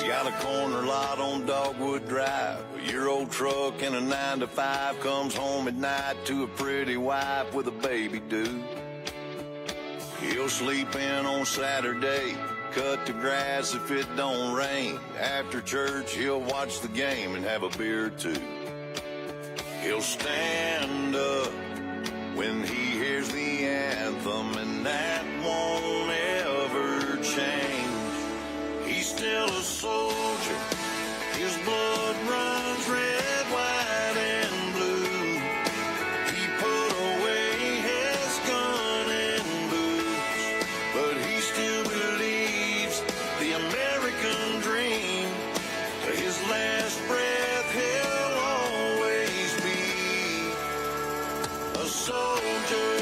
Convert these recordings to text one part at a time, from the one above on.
Got a corner lot on Dogwood Drive, a year-old truck and a 9-to-5, comes home at night to a pretty wife with a baby due. He'll sleep in on Saturday, cut the grass if it don't rain. After church, he'll watch the game and have a beer or two. He'll stand up when he hears the anthem, and that won't ever change. He's still a soldier, his blood runs red, white, and blue. He put away his gun and boots, but he still believes the American dream. To his last breath, he'll always be a soldier.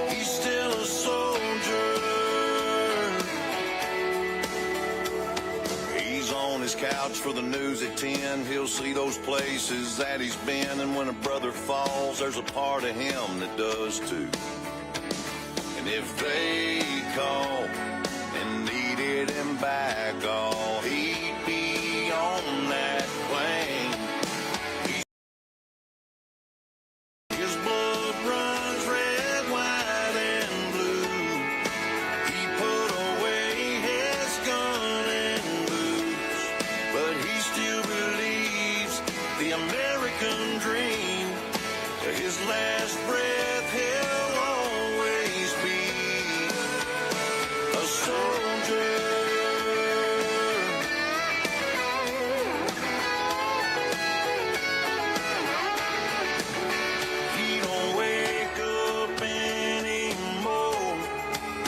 He's still a soldier. He's on his couch for the news at 10. He'll see those places that he's been, and when a brother falls, there's a part of him that does too. And if they call and needed him back, oh, he'd be on that plane. His blood runs red, white, and blue. He put away his gun and boots, but he still believes the American dream. To his last breath, he'll always be a soldier. He don't wake up anymore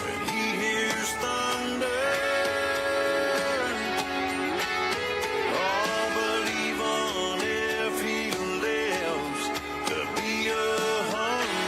when he hears thunder. Oh, but even if he lives to be 100,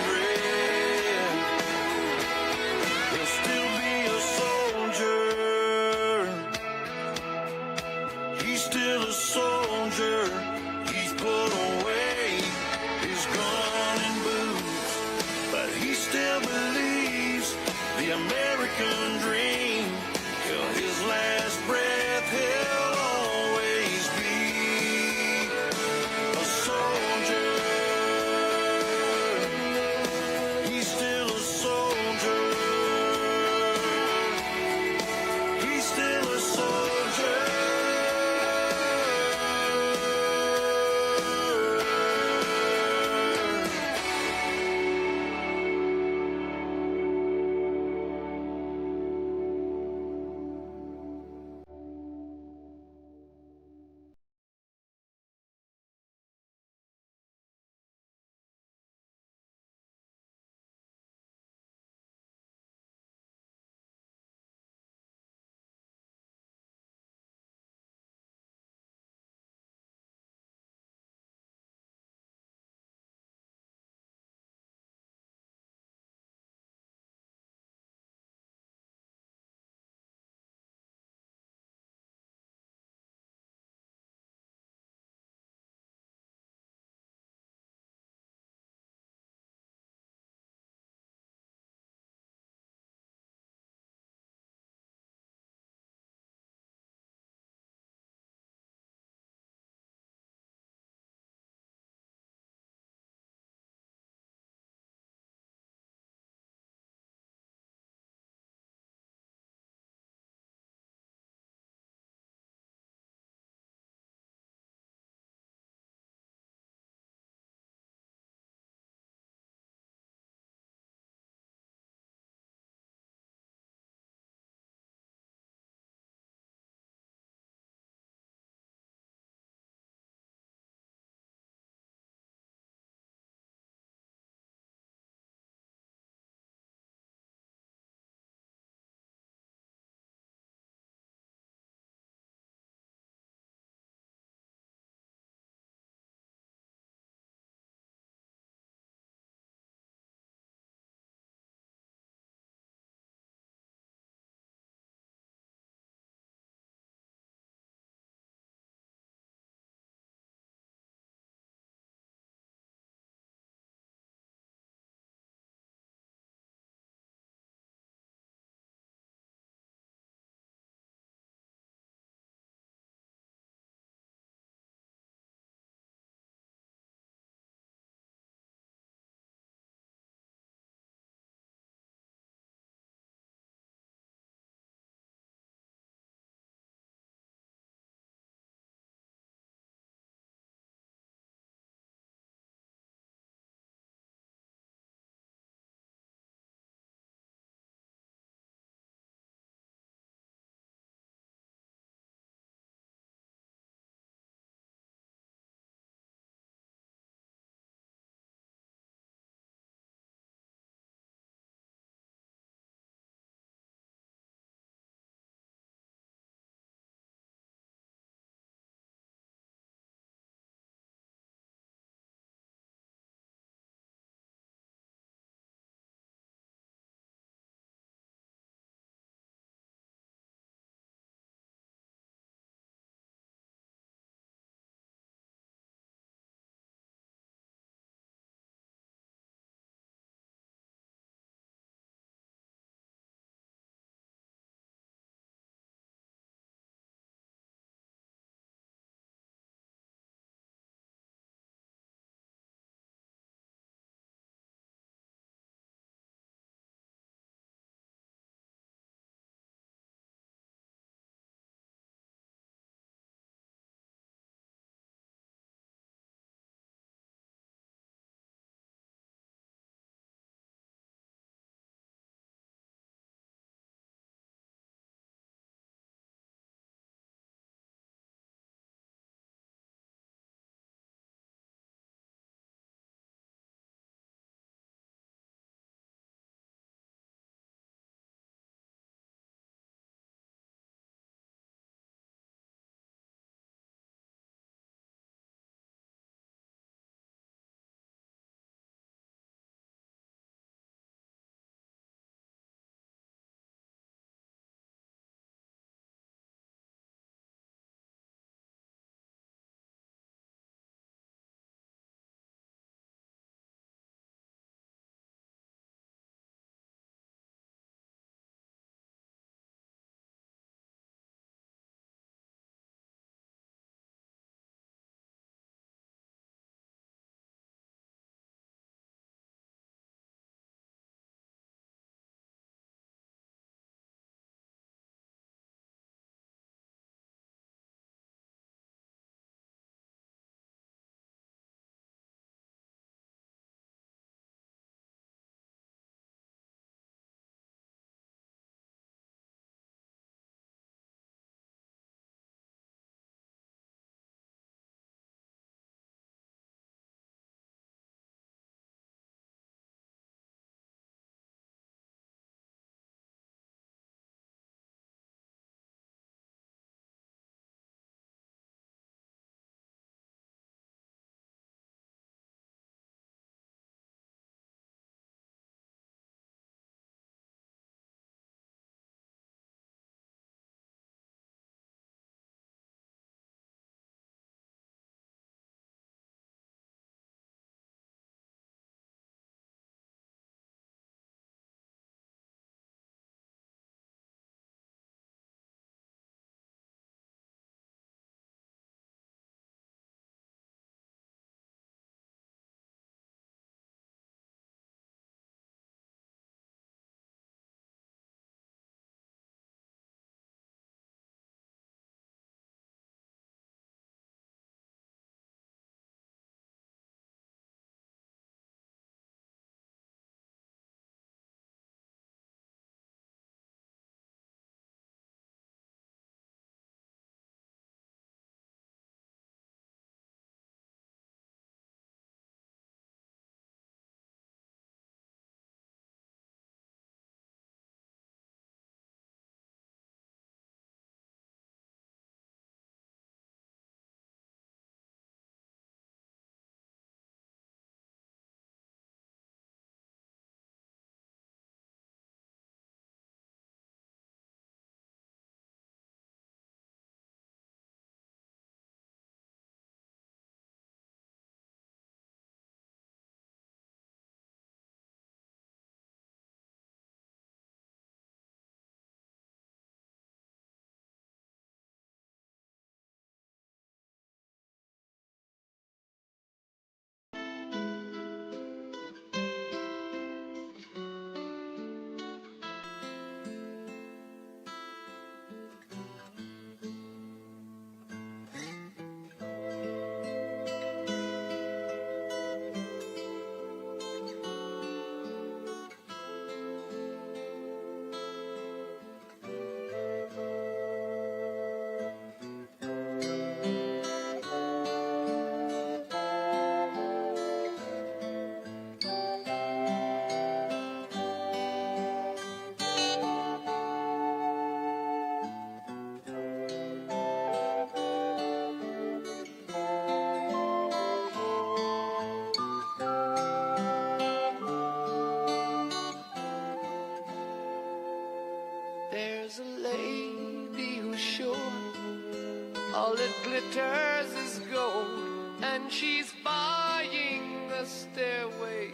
All it glitters is gold, and she's buying a stairway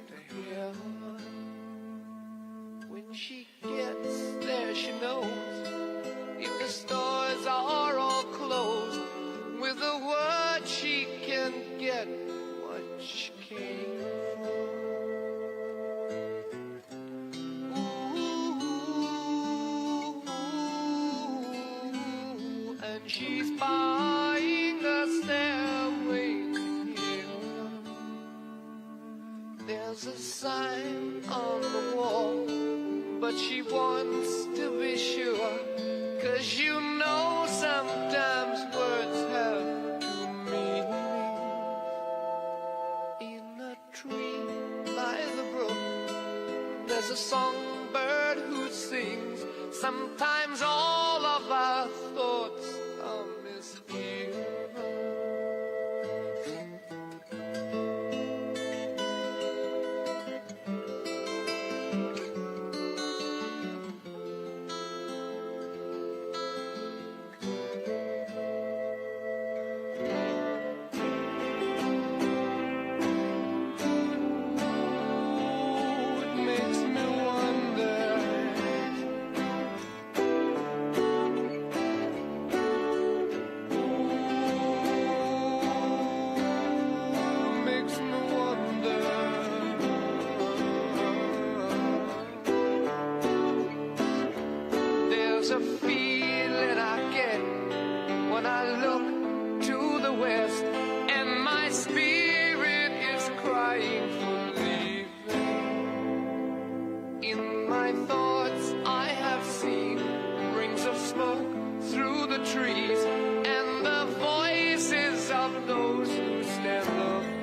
to heaven. When she gets there, she knows if the stores are all closed, with a word she can get what she came for. Ooh, and she's buying a stairway to heaven. There's a sign on the wall, but she wants to be sure, 'cause you know sometimes words have two meanings. In a tree by the brook, there's a songbird who sings. Sometimes all of our thoughts are misgiven. There's a feeling I get when I look to the west, and my spirit is crying for leaving. In my thoughts I have seen rings of smoke through the trees, and the voices of those who stand looking.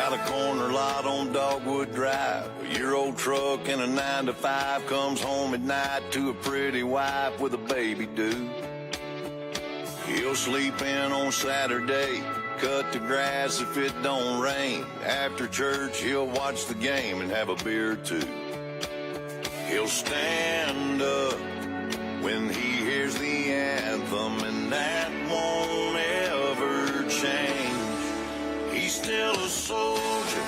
Got a corner lot on Dogwood Drive. A year-old truck and a 9-to-5. Comes home at night to a pretty wife with a baby due. He'll sleep in on Saturday, cut the grass if it don't rain. After church, he'll watch the game and have a beer or two. He'll stand up when he hears the anthem, and that won't ever change. He's still a soldier.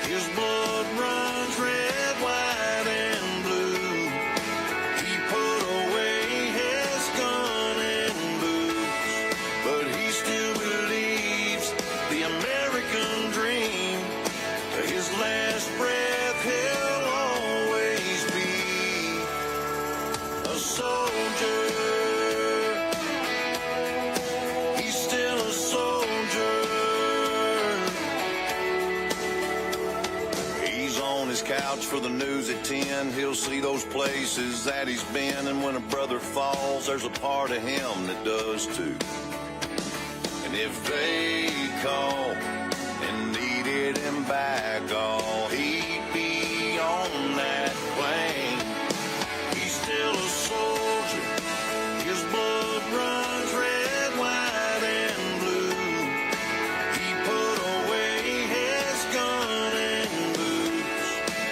His blood runs red, white, and blue. He put away his gun and boots, but he still believes the American dream. To his last breath, he'll always be a soldier. He's still a soldier. He's on his couch for the news at 10. He'll see those places that he's been, and when a brother falls, there's a part of him that does too. And if they call and needed him back, oh, he'd be on that plane. He's still a soldier. His blood runs red, white, and blue. He put away his gun and boots,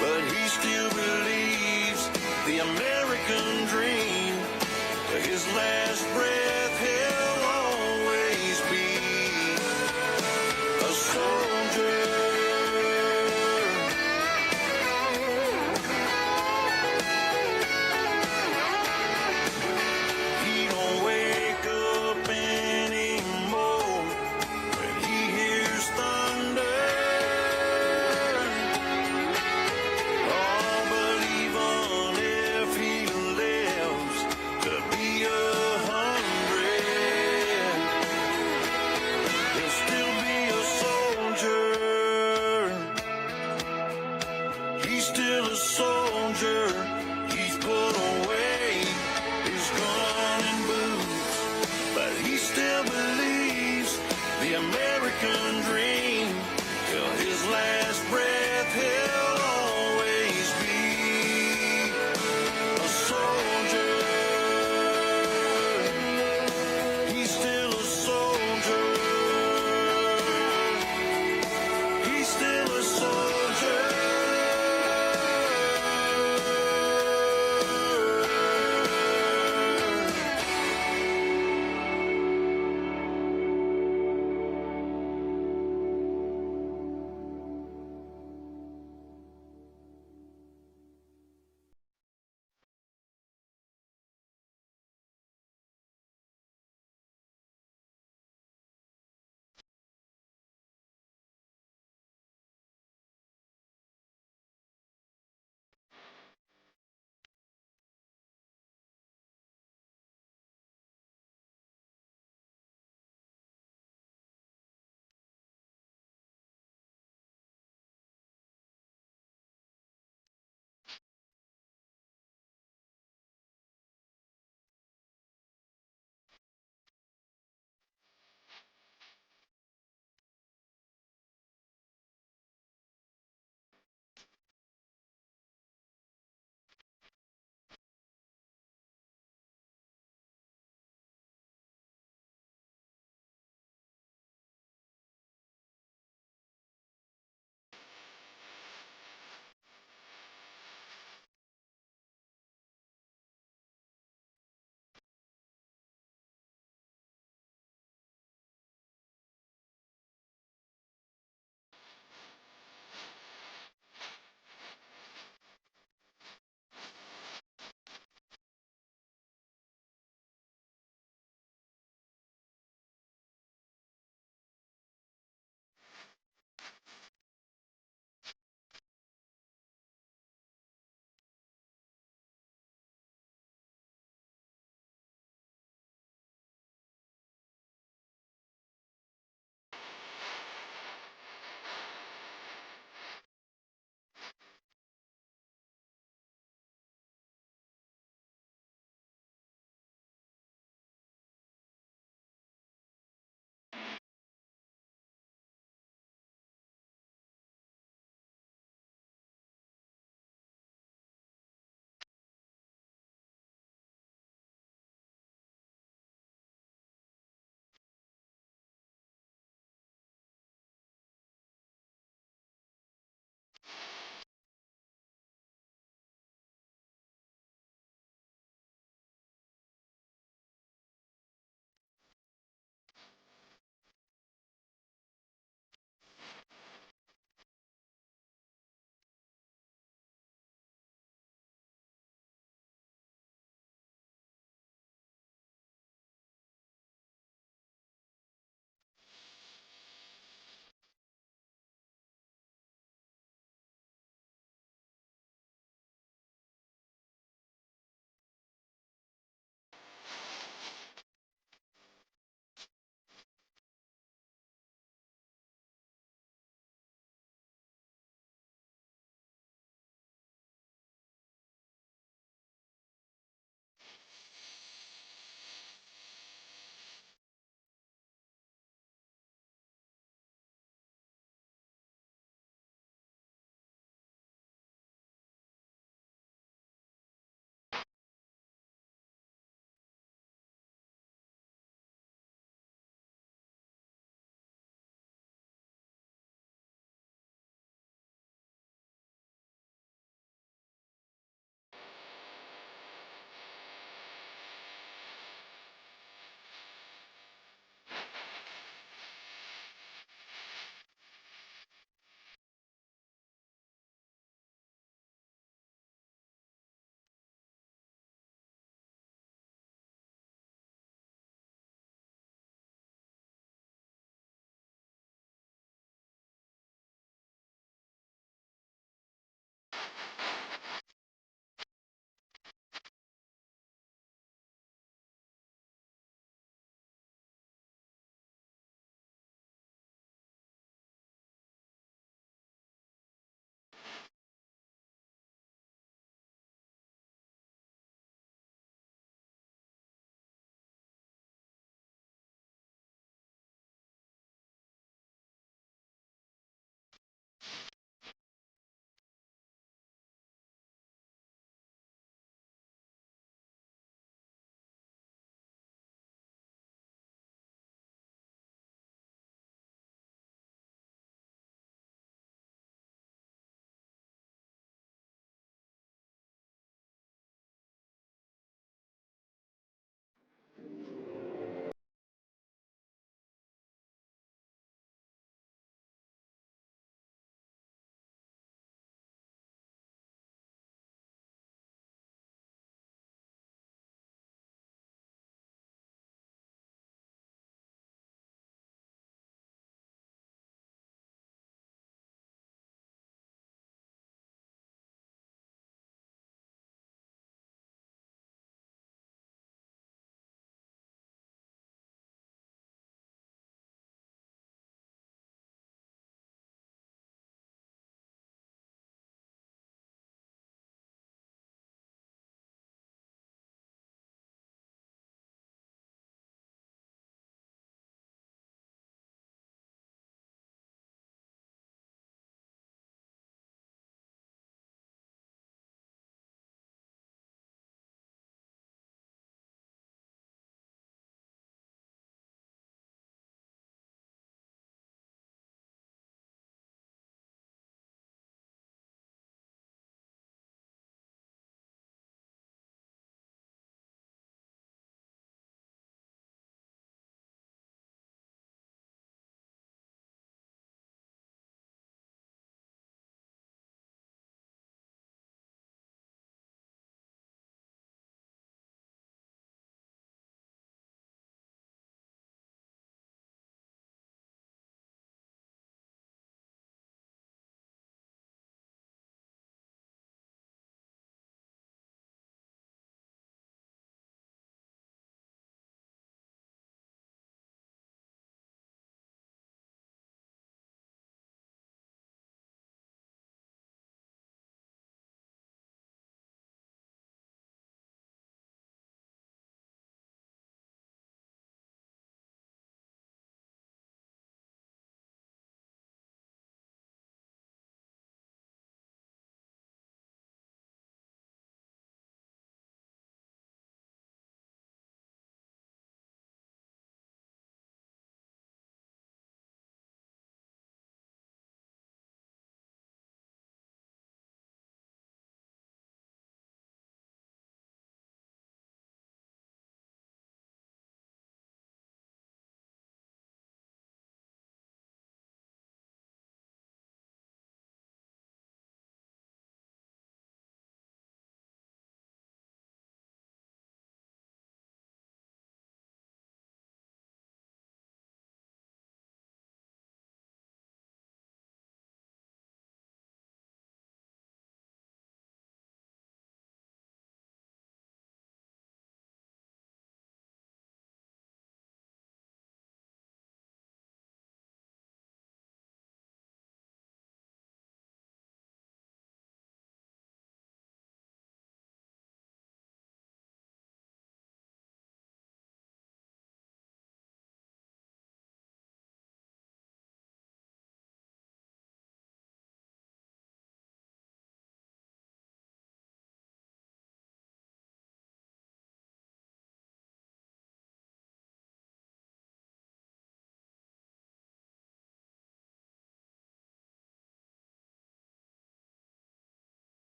but he still believes the American dream. To his last breath, he'll always be a soldier. He don't wake up anymore when he hears thunder. Oh, but even if he lives to be 100, he'll still be a soldier. He's still a soldier. He's put away his gun and boots, but he still believes the American dream. Till his last breath, he'll always be a soldier. He's still a soldier. He's still a soldier.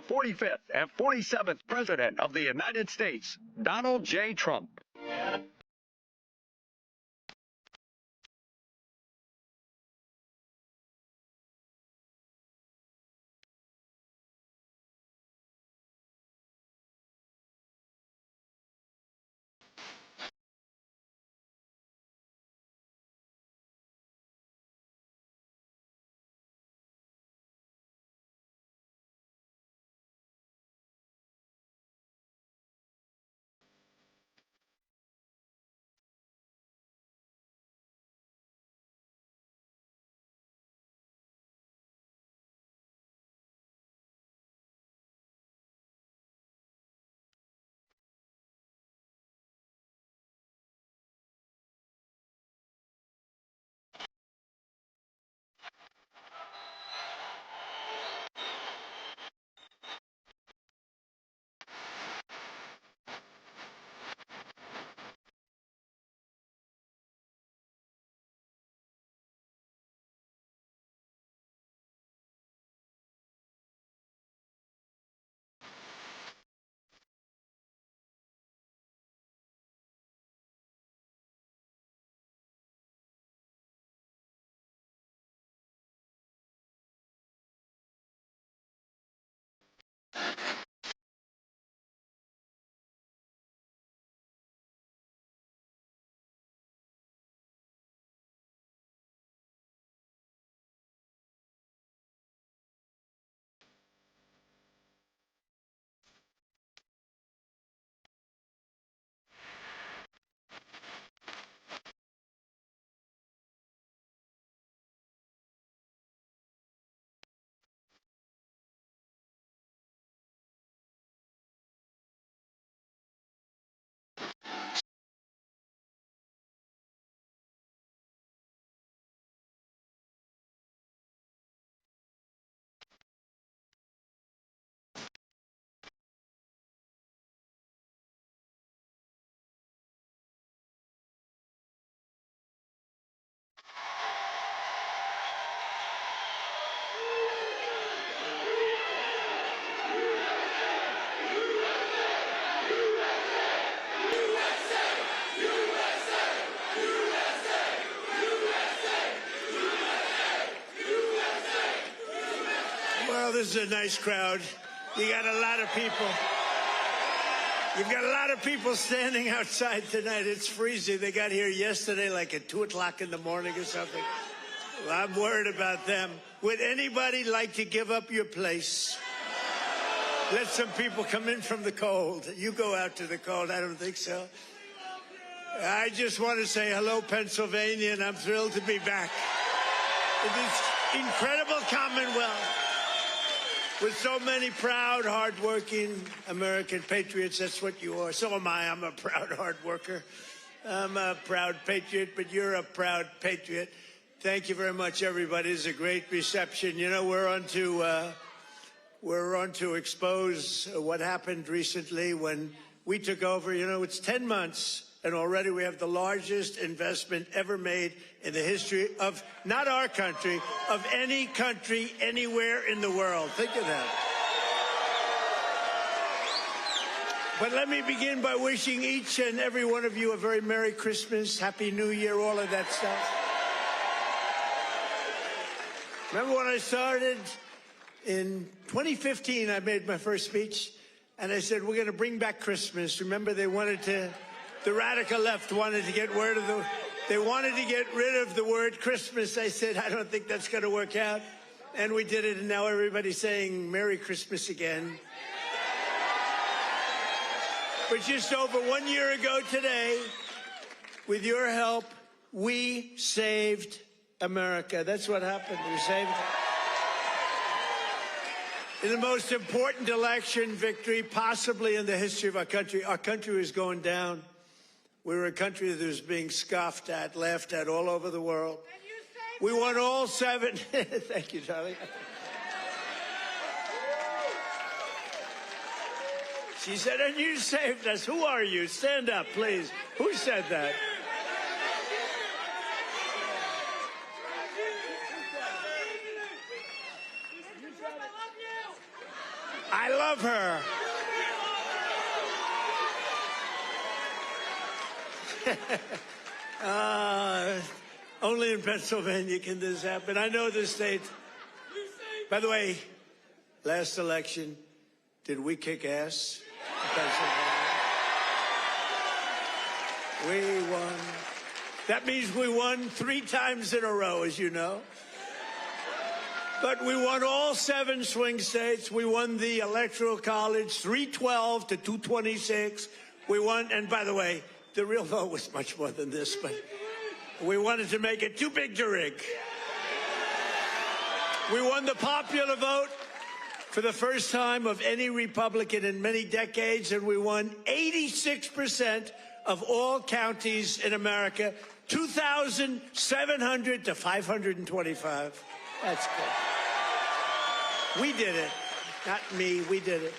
45th and 47th President of the United States, Donald J. Trump. Well, this is a nice crowd. You got a lot of people. You've got a lot of people standing outside tonight. It's freezing. They got here yesterday like at 2 o'clock in the morning or something. Well, I'm worried about them. Would anybody like to give up your place? Let some people come in from the cold. You go out to the cold. I don't think so. I just want to say hello, Pennsylvania, and I'm thrilled to be back. This incredible Commonwealth with so many proud, hardworking American patriots. That's what you are. So am I. I'm a proud hard worker. I'm a proud patriot, but you're a proud patriot. Thank you very much, everybody. It's a great reception. You know, we're on to expose what happened recently when we took over. You know, it's 10 months, and already we have the largest investment ever made in the history of, not our country, of any country anywhere in the world. Think of that. But let me begin by wishing each and every one of you a very Merry Christmas, Happy New Year, all of that stuff. Remember when I started? In 2015, I made my first speech, and I said, we're going to bring back Christmas. Remember, the radical left wanted to get rid of the word Christmas. I said, I don't think that's going to work out. And we did it, and now everybody's saying Merry Christmas again. But just over 1 year ago today, with your help, we saved America. That's what happened. We saved it. In the most important election victory possibly in the history of our country was going down. We were a country that was being scoffed at, laughed at all over the world. We won all 7. Thank you, darling. She said, and you saved us. Who are you? Stand up, please. Who said that? I love her. Only in Pennsylvania can this happen. I know this state. By the way, last election, did we kick ass in Pennsylvania? We won. That means we won 3 times in a row, as you know. But we won all 7 swing states. We won the Electoral College, 312 to 226. We won, and by the way, the real vote was much more than this, but we wanted to make it too big to rig. We won the popular vote for the first time of any Republican in many decades, and we won 86% of all counties in America, 2,700 to 525. That's good. We did it. Not me, we did it.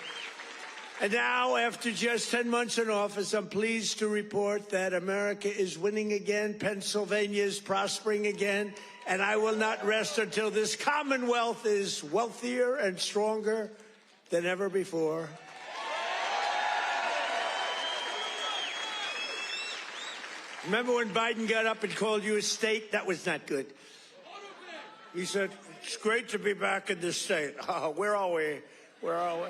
And now, after just 10 months in office, I'm pleased to report that America is winning again, Pennsylvania is prospering again, and I will not rest until this Commonwealth is wealthier and stronger than ever before. Remember when Biden got up and called you a state? That was not good. He said, it's great to be back in this state. Oh, where are we? Where are we?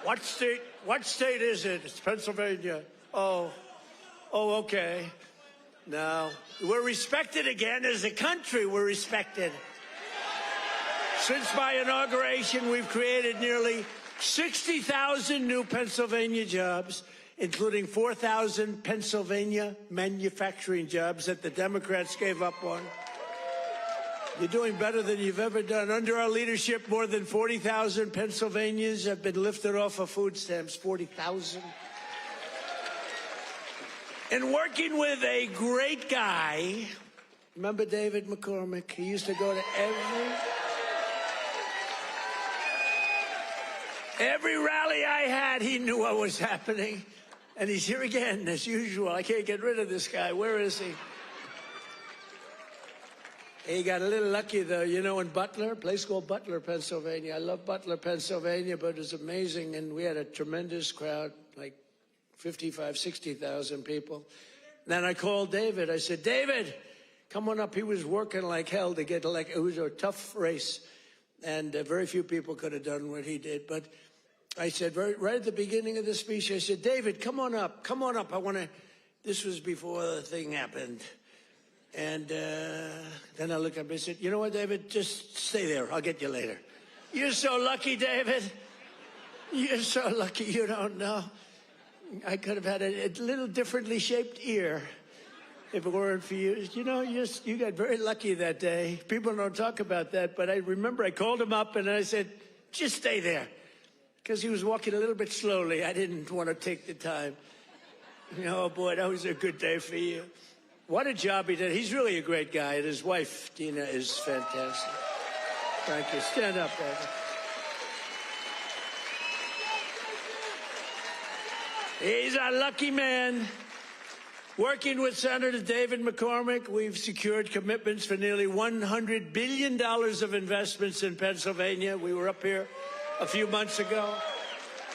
What state is it? It's Pennsylvania. Oh, okay. No, we're respected again as a country. We're respected. Since my inauguration, we've created nearly 60,000 new Pennsylvania jobs, including 4,000 Pennsylvania manufacturing jobs that the Democrats gave up on. You're doing better than you've ever done. Under our leadership, more than 40,000 Pennsylvanians have been lifted off of food stamps. 40,000. And working with a great guy, remember David McCormick? He used to go to every rally I had. He knew what was happening. And he's here again, as usual. I can't get rid of this guy. Where is he? He got a little lucky, though. You know, in Butler, a place called Butler, Pennsylvania. I love Butler, Pennsylvania, but it was amazing. And we had a tremendous crowd, like 55, 60,000 people. Then I called David. I said, David, come on up. He was working like hell to get elected. It was a tough race. And very few people could have done what he did. But I said, right at the beginning of the speech, I said, David, come on up. Come on up. I want to, this was before the thing happened. And then I looked up and I said, you know what, David, just stay there. I'll get you later. You're so lucky, David. You're so lucky you don't know. I could have had a little differently shaped ear if it weren't for you. You know, you got very lucky that day. People don't talk about that, but I remember I called him up and I said, just stay there. Because he was walking a little bit slowly. I didn't want to take the time. Oh, boy, that was a good day for you. What a job he did. He's really a great guy, and his wife, Dina, is fantastic. Thank you. Stand up, David. He's a lucky man. Working with Senator David McCormick, we've secured commitments for nearly $100 billion of investments in Pennsylvania. We were up here a few months ago.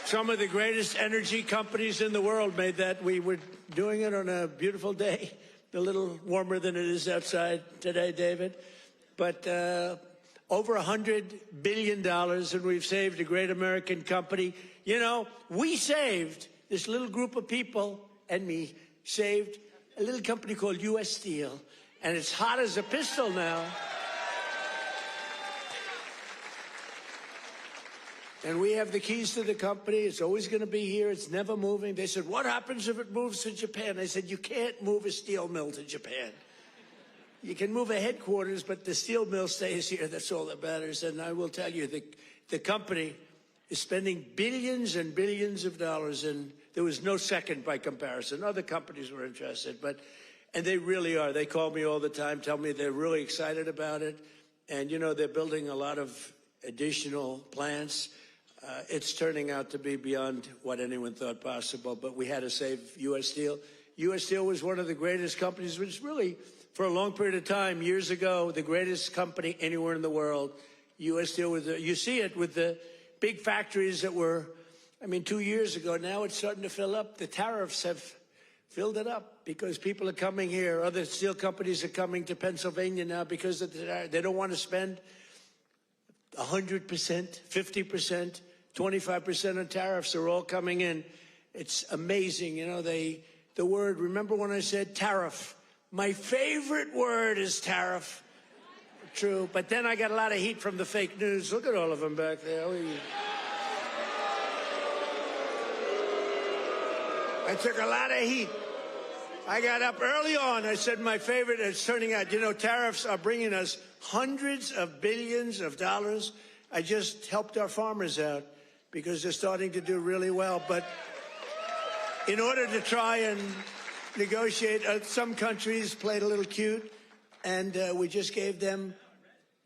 Some of the greatest energy companies in the world made that. We were doing it on a beautiful day. A little warmer than it is outside today, David. But over $100 billion, and we've saved a great American company. You know, we saved, this little group of people and me, saved a little company called U.S. Steel. And it's hot as a pistol now. And we have the keys to the company. It's always going to be here. It's never moving. They said, what happens if it moves to Japan? I said, you can't move a steel mill to Japan. You can move a headquarters, but the steel mill stays here. That's all that matters. And I will tell you, the company is spending billions and billions of dollars, and there was no second by comparison. Other companies were interested, and they really are. They call me all the time, tell me they're really excited about it. And, you know, they're building a lot of additional plants. It's turning out to be beyond what anyone thought possible, but we had to save U.S. Steel. U.S. Steel was one of the greatest companies, which really, for a long period of time, years ago, the greatest company anywhere in the world. U.S. Steel was, you see it with the big factories that were, 2 years ago, now it's starting to fill up. The tariffs have filled it up because people are coming here. Other steel companies are coming to Pennsylvania now because they don't want to spend 100%, 50%, 25% on tariffs. They're all coming in. It's amazing. The word, remember when I said tariff? My favorite word is tariff. True. But then I got a lot of heat from the fake news. Look at all of them back there. I took a lot of heat. I got up early on. I said my favorite. It's turning out, tariffs are bringing us hundreds of billions of dollars. I just helped our farmers out because they're starting to do really well. But in order to try and negotiate, some countries played a little cute, and we just gave them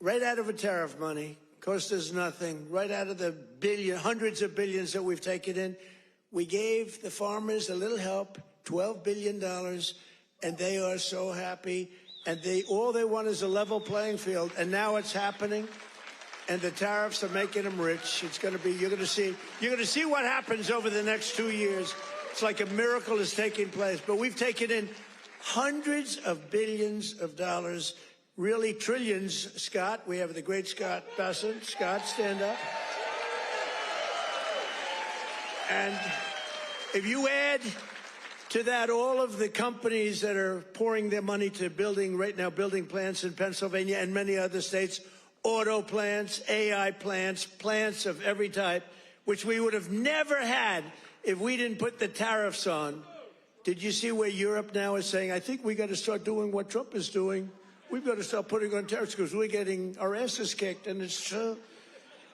right out of a tariff money. Cost us nothing. Right out of the hundreds of billions that we've taken in, we gave the farmers a little help, $12 billion, and they are so happy. And all they want is a level playing field, and now it's happening. And the tariffs are making them rich. It's going to be, you're going to see what happens over the next 2 years. It's like a miracle is taking place. But we've taken in hundreds of billions of dollars, really trillions. Scott, we have the great Scott Bassett. Scott, stand up. And if you add to that all of the companies that are pouring their money to building plants in Pennsylvania and many other states, auto plants, AI plants, plants of every type, which we would have never had if we didn't put the tariffs on. Did you see where Europe now is saying, I think we got to start doing what Trump is doing. We've got to start putting on tariffs because we're getting our asses kicked, and it's true.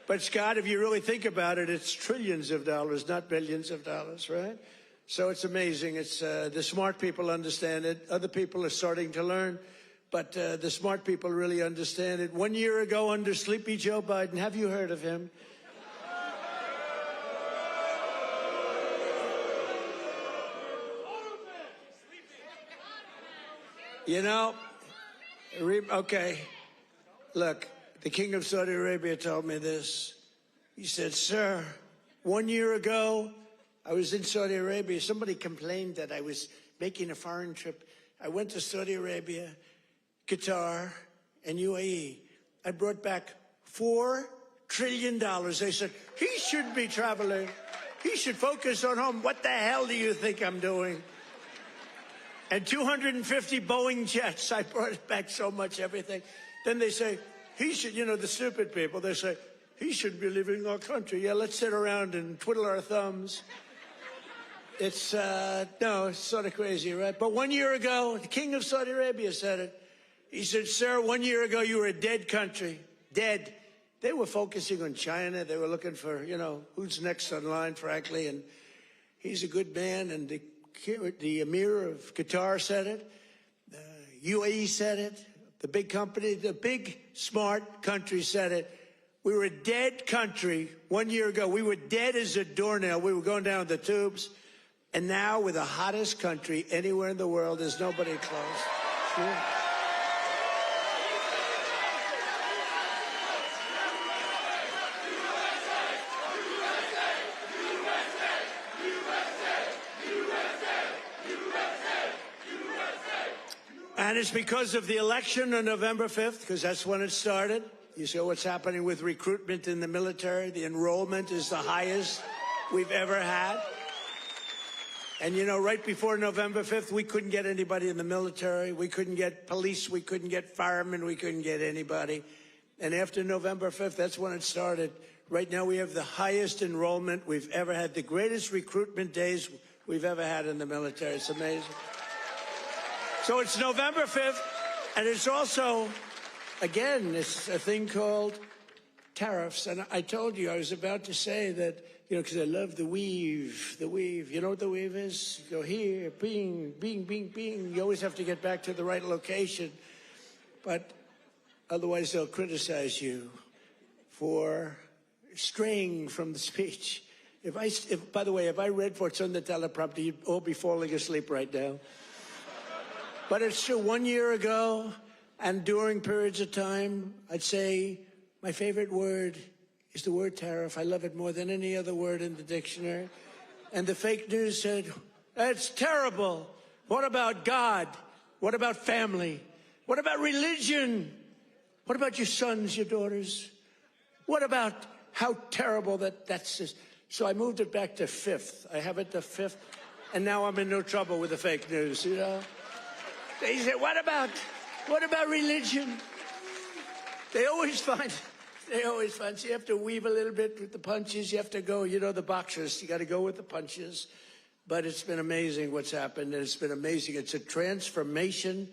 But, Scott, if you really think about it, it's trillions of dollars, not billions of dollars, right? So it's amazing. It's the smart people understand it. Other people are starting to learn. But the smart people really understand it. 1 year ago, under Sleepy Joe Biden, have you heard of him? Okay, look, the King of Saudi Arabia told me this. He said, sir, 1 year ago, I was in Saudi Arabia. Somebody complained that I was making a foreign trip. I went to Saudi Arabia, Qatar, and UAE. I brought back $4 trillion. They said, he shouldn't be traveling. He should focus on home. What the hell do you think I'm doing? And 250 Boeing jets. I brought back so much everything. Then they say, he should, the stupid people, they say, he shouldn't be leaving our country. Yeah, let's sit around and twiddle our thumbs. It's sort of crazy, right? But 1 year ago, the King of Saudi Arabia said it. He said, sir, 1 year ago, you were a dead country. Dead. They were focusing on China. They were looking for, who's next on line, frankly. And he's a good man. And the Emir of Qatar said it. The UAE said it. The big company, the big, smart country said it. We were a dead country 1 year ago. We were dead as a doornail. We were going down the tubes. And now we're the hottest country anywhere in the world. There's nobody close. Sure. And it's because of the election on November 5th, because that's when it started. You see what's happening with recruitment in the military. The enrollment is the highest we've ever had. And, right before November 5th, we couldn't get anybody in the military. We couldn't get police. We couldn't get firemen. We couldn't get anybody. And after November 5th, that's when it started. Right now, we have the highest enrollment we've ever had, the greatest recruitment days we've ever had in the military. It's amazing. So it's November 5th, and it's also, again, it's a thing called tariffs. And I told you, I was about to say that, because I love the weave. The weave. You know what the weave is? You go here, bing, bing, bing, bing. You always have to get back to the right location. But otherwise, they'll criticize you for straying from the speech. By the way, if I read what's on the teleprompter, you'd all be falling asleep right now. But it's true, 1 year ago, and during periods of time, I'd say my favorite word is the word tariff. I love it more than any other word in the dictionary. And the fake news said, that's terrible. What about God? What about family? What about religion? What about your sons, your daughters? What about how terrible that's just. So I moved it back to fifth. I have it to fifth. And now I'm in no trouble with the fake news, you know? They say, what about religion? They always find, so you have to weave a little bit with the punches. You have to go, you know, the boxers, you got to go with the punches. But it's been amazing what's happened. And it's been amazing. It's a transformation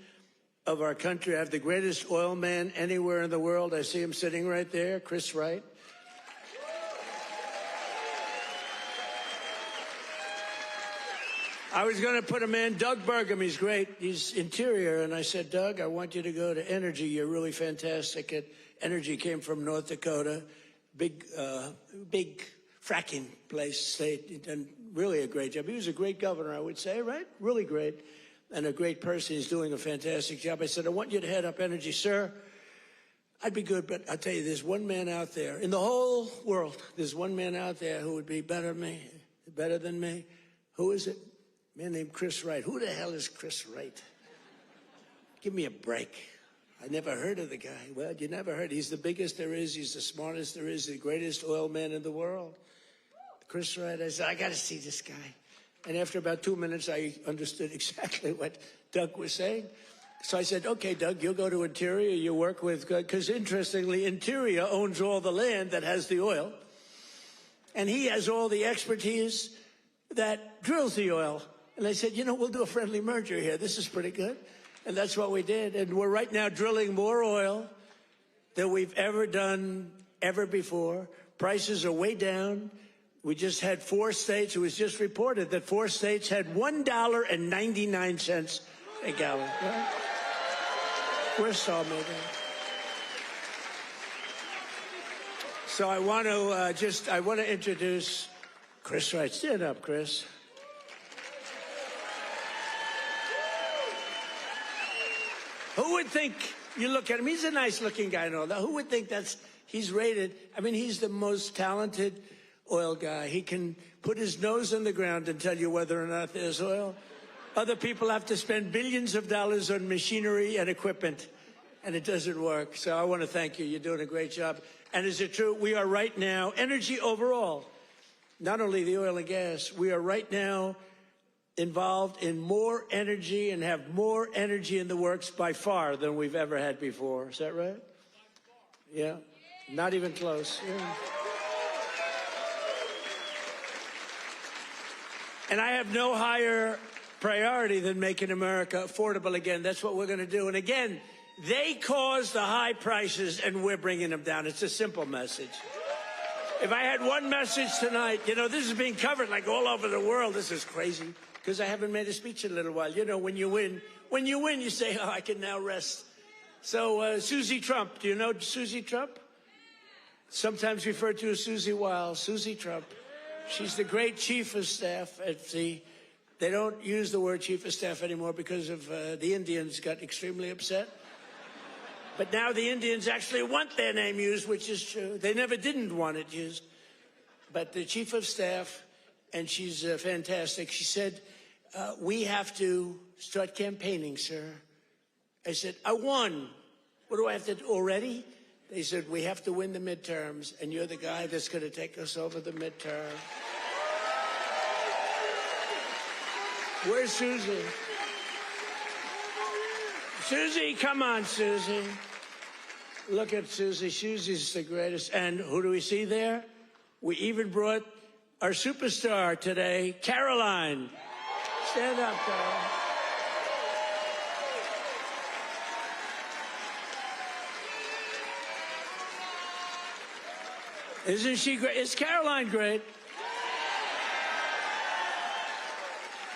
of our country. I have the greatest oil man anywhere in the world. I see him sitting right there, Chris Wright. I was going to put a man, Doug Burgum, he's great. He's interior. And I said, Doug, I want you to go to energy. You're really fantastic at energy. Came from North Dakota. Big fracking place, state. And really a great job. He was a great governor, I would say, right? Really great. And a great person. He's doing a fantastic job. I said, I want you to head up energy, sir. I'd be good, but I'll tell you, there's one man out there in the whole world. There's one man out there who would be better than me. Who is it? A man named Chris Wright. Who the hell is Chris Wright? Give me a break. I never heard of the guy. Well, you never heard. He's the biggest there is. He's the smartest there is. The greatest oil man in the world. Chris Wright. I said, I got to see this guy. And after about 2 minutes, I understood exactly what Doug was saying. So I said, okay, Doug, you'll go to Interior. You work with, because interestingly, Interior owns all the land that has the oil. And he has all the expertise that drills the oil. And I said, you know, we'll do a friendly merger here. This is pretty good. And that's what we did. And we're right now drilling more oil than we've ever done ever before. Prices are way down. We just had 4 states. It was just reported that 4 states had $1.99 a gallon. Right? We're sawmilling. So I want to introduce Chris Wright. Stand up, Chris. Who would think, you look at him, he's a nice looking guy and all that. Who would think he's rated, I mean, he's the most talented oil guy. He can put his nose in the ground and tell you whether or not there's oil. Other people have to spend billions of dollars on machinery and equipment, and it doesn't work. So I want to thank you. You're doing a great job. And is it true? We are right now, energy overall, not only the oil and gas, we are right now involved in more energy and have more energy in the works by far than we've ever had before. Is that right? Yeah. Not even close. Yeah. And I have no higher priority than making America affordable again. That's what we're going to do. And again, they caused the high prices and we're bringing them down. It's a simple message. If I had one message tonight, you know, this is being covered like all over the world. This is crazy because I haven't made a speech in a little while. You know, when you win, you say, oh, I can now rest. So Susie Trump, do you know Susie Trump? Sometimes referred to as Susie Wiles. Susie Trump. She's the great chief of staff at the, they don't use the word chief of staff anymore because of the Indians got extremely upset. But now the Indians actually want their name used, which is true. They never didn't want it used. But the chief of staff, and she's fantastic, she said, we have to start campaigning, sir. I said, I won. What do I have to do already? They said, we have to win the midterms, and you're the guy that's going to take us over the midterm. Where's Susie? Susie, come on, Susie. Look at Susie. Susie's the greatest. And who do we see there? We even brought our superstar today, Caroline. Stand up, Caroline. Isn't she great? Is Caroline great?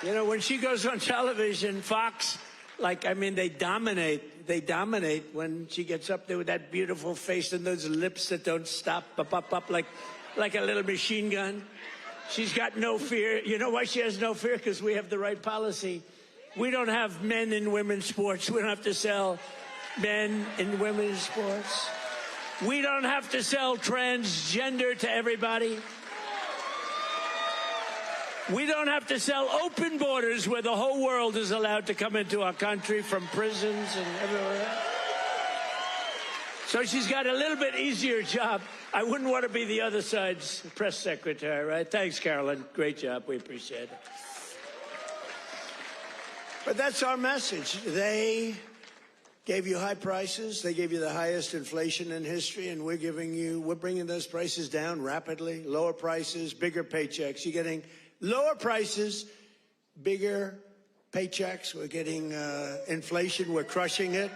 You know, when she goes on television, Fox, like, I mean, they dominate. They dominate when she gets up there with that beautiful face and those lips that don't stop, up, like a little machine gun. She's got no fear. You know why she has no fear? Because we have the right policy. We don't have men in women's sports. We don't have to sell men in women's sports. We don't have to sell transgender to everybody. We don't have to sell open borders where the whole world is allowed to come into our country from prisons and everywhere else. So she's got a little bit easier job. I wouldn't want to be the other side's press secretary, right? Thanks, Carolyn. Great job. We appreciate it. But that's our message. They gave you high prices. They gave you the highest inflation in history, and we're bringing those prices down rapidly. Lower prices, bigger paychecks. You're getting lower prices, bigger paychecks. We're getting inflation. We're crushing it.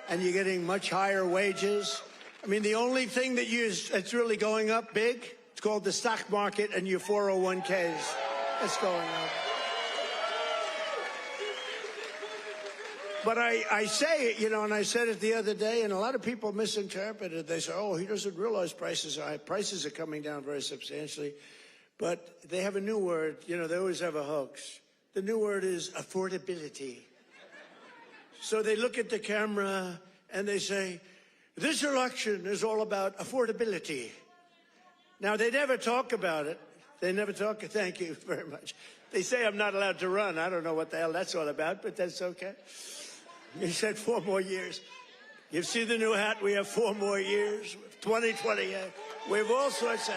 And you're getting much higher wages. I mean, the only thing that's really going up big, it's called the stock market and your 401ks. That's going up. But I say it, and I said it the other day, and a lot of people misinterpret it. They say, oh, he doesn't realize prices are high. Prices are coming down very substantially. But they have a new word. They always have a hoax. The new word is affordability. So they look at the camera and they say, this election is all about affordability. Now, they never talk about it. They never talk. Thank you very much. They say I'm not allowed to run. I don't know what the hell that's all about, but that's okay. He said 4 more years. You see the new hat? We have 4 more years. 2028. We have all sorts of...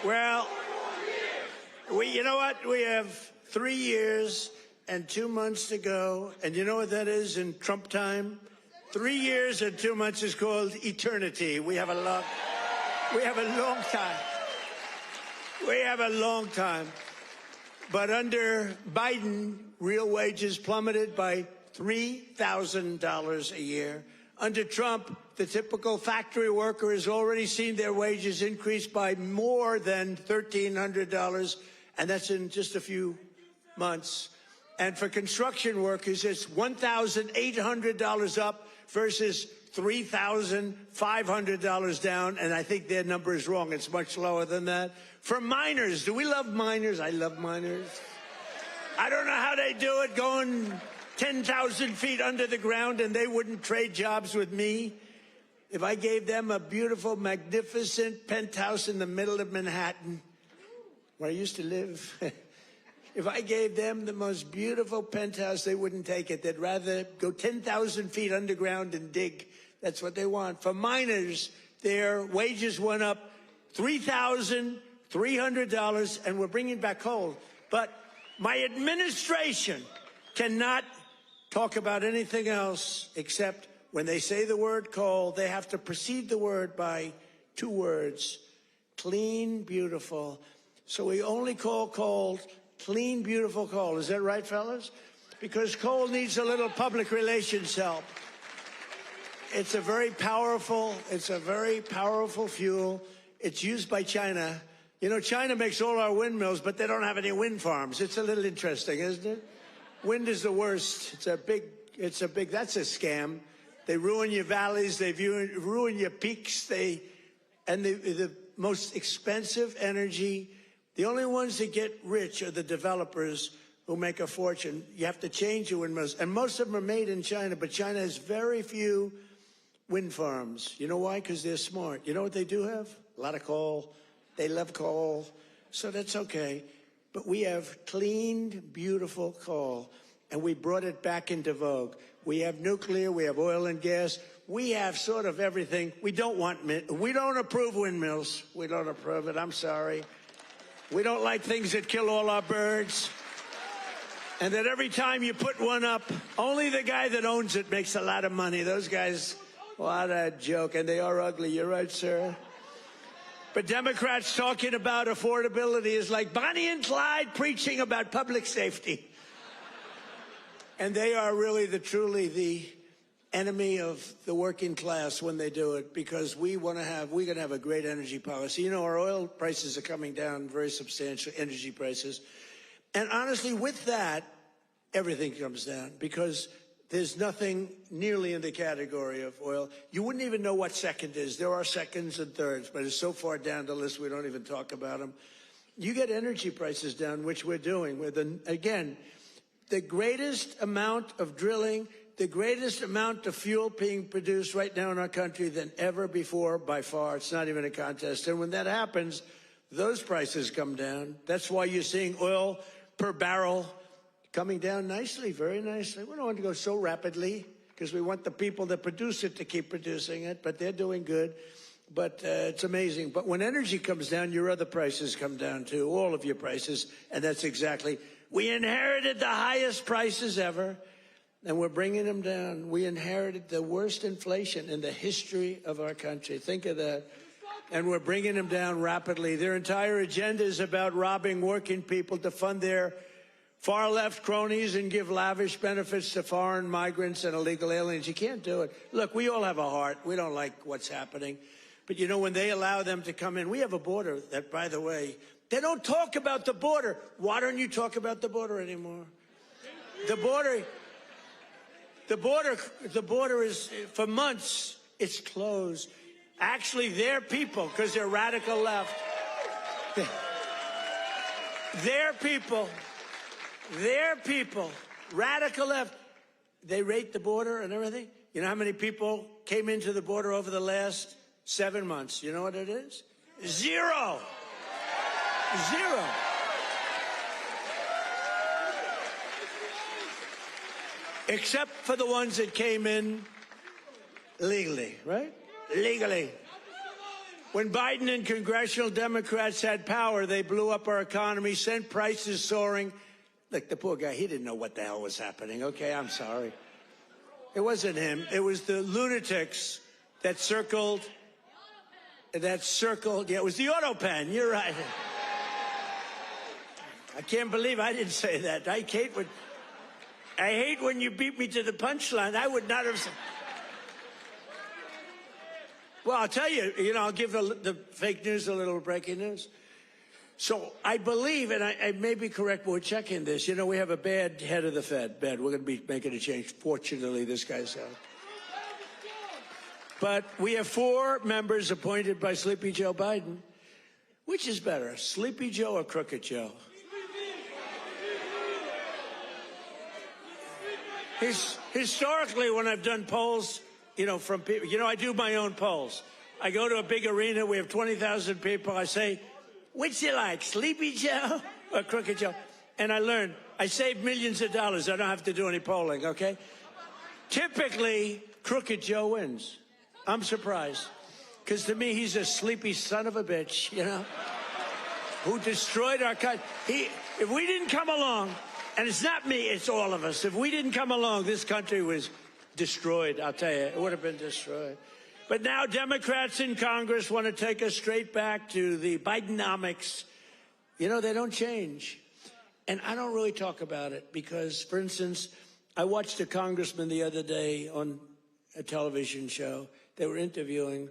Well, you know what? We have 3 years and 2 months to go. And you know what that is in Trump time? 3 years and 2 months is called eternity. We have a long time. We have a long time. But under Biden, real wages plummeted by $3,000 a year. Under Trump, the typical factory worker has already seen their wages increase by more than $1,300, and that's in just a few months. And for construction workers, it's $1,800 up versus $3,500 down, and I think their number is wrong. It's much lower than that. For miners, do we love miners? I love miners. I don't know how they do it, going 10,000 feet under the ground, and they wouldn't trade jobs with me. If I gave them a beautiful, magnificent penthouse in the middle of Manhattan, where I used to live, if I gave them the most beautiful penthouse, they wouldn't take it. They'd rather go 10,000 feet underground and dig. That's what they want. For miners, their wages went up $3,300, and we're bringing back coal. But my administration cannot talk about anything else except when they say the word coal, they have to precede the word by 2 words: clean, beautiful. So we only call coal clean, beautiful coal. Is that right, fellas? Because coal needs a little public relations help. It's a very powerful fuel. It's used by China. China makes all our windmills, but they don't have any wind farms. It's a little interesting, isn't it? Wind is the worst. That's a scam. They ruin your valleys. They ruin your peaks. And the most expensive energy, the only ones that get rich are the developers who make a fortune. You have to change your windmills. And most of them are made in China, but China has very few wind farms. You know why? Because they're smart. You know what they do have? A lot of coal. They love coal. So that's okay. But we have clean, beautiful coal, and we brought it back into vogue. We have nuclear, we have oil and gas, we have sort of everything. We don't approve windmills. We don't approve it, I'm sorry. We don't like things that kill all our birds. And that every time you put one up, only the guy that owns it makes a lot of money. Those guys, what a joke. And they are ugly, you're right, sir. But Democrats talking about affordability is like Bonnie and Clyde preaching about public safety. And they are really truly the enemy of the working class when they do it, because we're going to have a great energy policy. Our oil prices are coming down very substantial, energy prices. And honestly, with that, everything comes down, because There's nothing nearly in the category of oil. You wouldn't even know what second is. There are seconds and thirds, but it's so far down the list we don't even talk about them. You get energy prices down, which we're doing. Again, the greatest amount of drilling, the greatest amount of fuel being produced right now in our country than ever before, by far. It's not even a contest. And when that happens, those prices come down. That's why you're seeing oil per barrel coming down nicely, very nicely. We don't want to go so rapidly because we want the people that produce it to keep producing it, but they're doing good. But it's amazing. But when energy comes down, your other prices come down too, all of your prices. And that's exactly, we inherited the highest prices ever, and we're bringing them down. We inherited the worst inflation in the history of our country. Think of that. And we're bringing them down rapidly. Their entire agenda is about robbing working people to fund their far-left cronies and give lavish benefits to foreign migrants and illegal aliens. You can't do it. Look, we all have a heart. We don't like what's happening. But, you know, when they allow them to come in, we have a border that, by the way, they don't talk about the border. Why don't you talk about the border anymore? The border is, for months, it's closed. Actually, their people, because they're radical left, their people, radical left, they rate the border and everything. You know how many people came into the border over the last 7 months? You know what it is? Zero. Zero. Except for the ones that came in legally, right? Legally. When Biden and Congressional Democrats had power, they blew up our economy, sent prices soaring. Look, the poor guy, he didn't know what the hell was happening. Okay, I'm sorry. It wasn't him. It was the lunatics that circled. Yeah, it was the auto pen. You're right. I can't believe I didn't say that. I hate when you beat me to the punchline. I would not have said. Well, I'll tell you, I'll give the fake news a little breaking news. So I believe, and I may be correct, but we're checking this. We have a bad head of the Fed. We're going to be making a change. Fortunately, this guy's out. But we have 4 members appointed by Sleepy Joe Biden. Which is better, Sleepy Joe or Crooked Joe? Historically, when I've done polls, from people, I do my own polls. I go to a big arena. We have 20,000 people. I say, which you like, Sleepy Joe or Crooked Joe? And I learned, I save millions of dollars. I don't have to do any polling, okay? Typically, Crooked Joe wins. I'm surprised. Because to me, he's a sleepy son of a bitch, who destroyed our country. If we didn't come along, and it's not me, it's all of us. If we didn't come along, this country was destroyed, I'll tell you. It would have been destroyed. But now Democrats in Congress want to take us straight back to the Bidenomics. They don't change. And I don't really talk about it because, for instance, I watched a congressman the other day on a television show. They were interviewing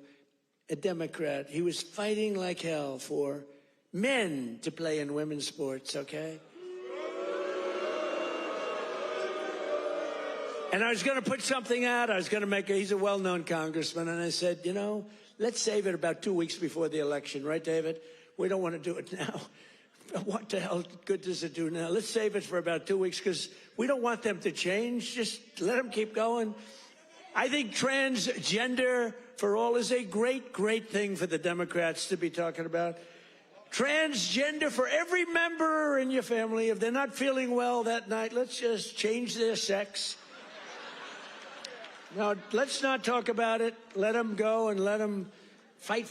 a Democrat. He was fighting like hell for men to play in women's sports, okay? And I was going to put something out. I was going to he's a well-known congressman. And I said, let's save it about 2 weeks before the election. Right, David? We don't want to do it now. What the hell good does it do now? Let's save it for about 2 weeks because we don't want them to change. Just let them keep going. I think transgender for all is a great, great thing for the Democrats to be talking about. Transgender for every member in your family. If they're not feeling well that night, let's just change their sex. Now, let's not talk about it. Let them go and let them fight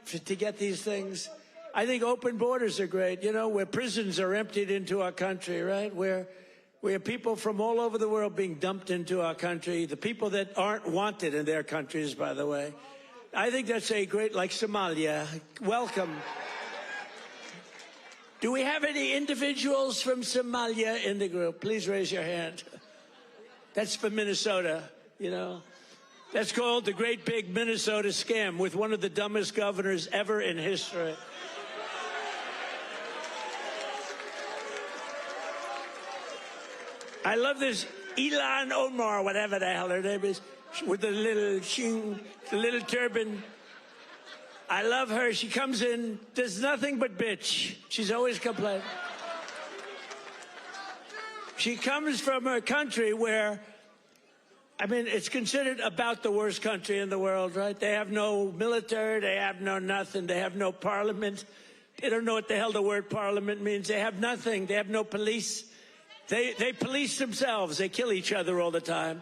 to get these things. I think open borders are great. Where prisons are emptied into our country, right? Where people from all over the world being dumped into our country. The people that aren't wanted in their countries, by the way. I think that's a great, like Somalia. Welcome. Do we have any individuals from Somalia in the group? Please raise your hand. That's for Minnesota. That's called the Great Big Minnesota Scam with one of the dumbest governors ever in history. I love this. Elon Omar, whatever the hell her name is, with the little turban. I love her. She comes in, does nothing but bitch. She's always complaining. She comes from a country where, I mean, it's considered about the worst country in the world, right? They have no military, they have no nothing, they have no parliament. They don't know what the hell the word parliament means. They have nothing. They have no police. They police themselves. They kill each other all the time.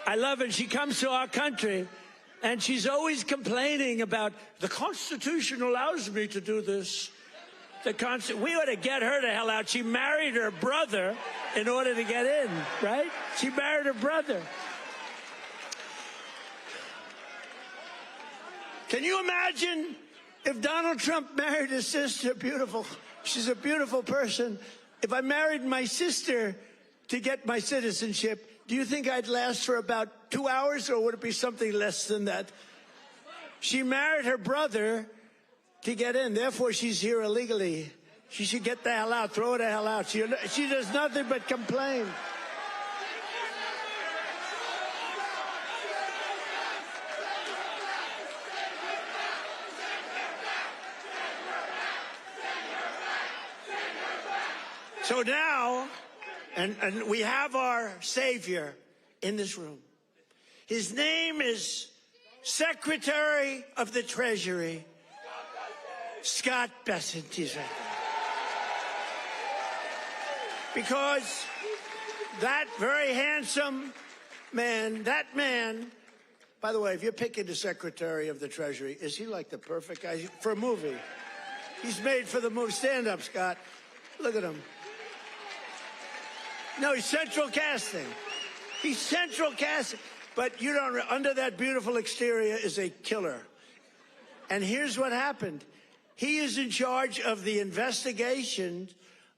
I love it. She comes to our country, and she's always complaining about, the Constitution allows me to do this. We ought to get her the hell out. She married her brother in order to get in, right? She married her brother. Can you imagine if Donald Trump married his sister? Beautiful. She's a beautiful person. If I married my sister to get my citizenship, do you think I'd last for about 2 hours, or would it be something less than that? She married her brother to get in. Therefore, she's here illegally. She should get the hell out. Throw her the hell out. She does nothing but complain. So now, and we have our Savior in this room. His name is Secretary of the Treasury, Scott Bessent. He's right there. Because that very handsome man, by the way, if you're picking the Secretary of the Treasury, is he like the perfect guy for a movie? He's made for the movie. Stand up, Scott. Look at him. No, he's central casting. He's central casting. But you don't, under that beautiful exterior is a killer. And here's what happened. He is in charge of the investigation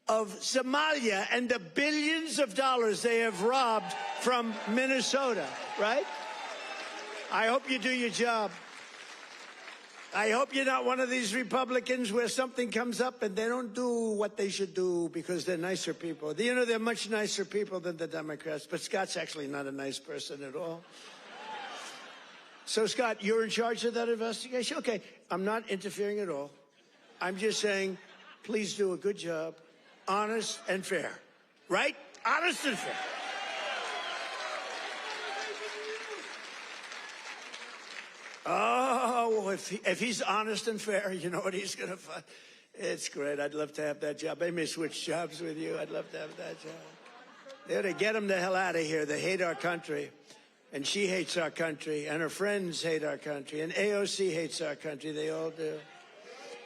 of Somalia and the billions of dollars they have robbed from Minnesota, right? I hope you do your job. I hope you're not one of these Republicans where something comes up and they don't do what they should do because they're nicer people. You know, they're much nicer people than the Democrats, but Scott's actually not a nice person at all. So, Scott, you're in charge of that investigation? Okay, I'm not interfering at all. I'm just saying, please do a good job, honest and fair, right? Honest and fair. Oh, if he's honest and fair, you know what he's going to find? It's great. I'd love to have that job. I may switch jobs with you. I'd love to have that job. They ought to get him the hell out of here. They hate our country. And she hates our country. And her friends hate our country. And AOC hates our country. They all do.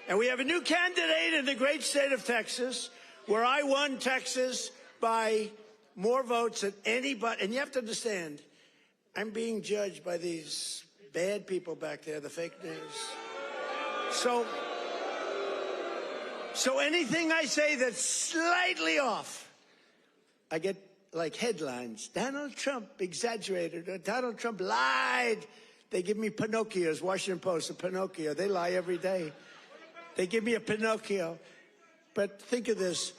And we have a new candidate in the great state of Texas, where I won Texas by more votes than anybody. And you have to understand, I'm being judged by these bad people back there, the fake news. So anything I say that's slightly off, I get like headlines. Donald Trump exaggerated, or Donald Trump lied. They give me Pinocchios, Washington Post, a Pinocchio. They lie every day. They give me a Pinocchio. But think of this.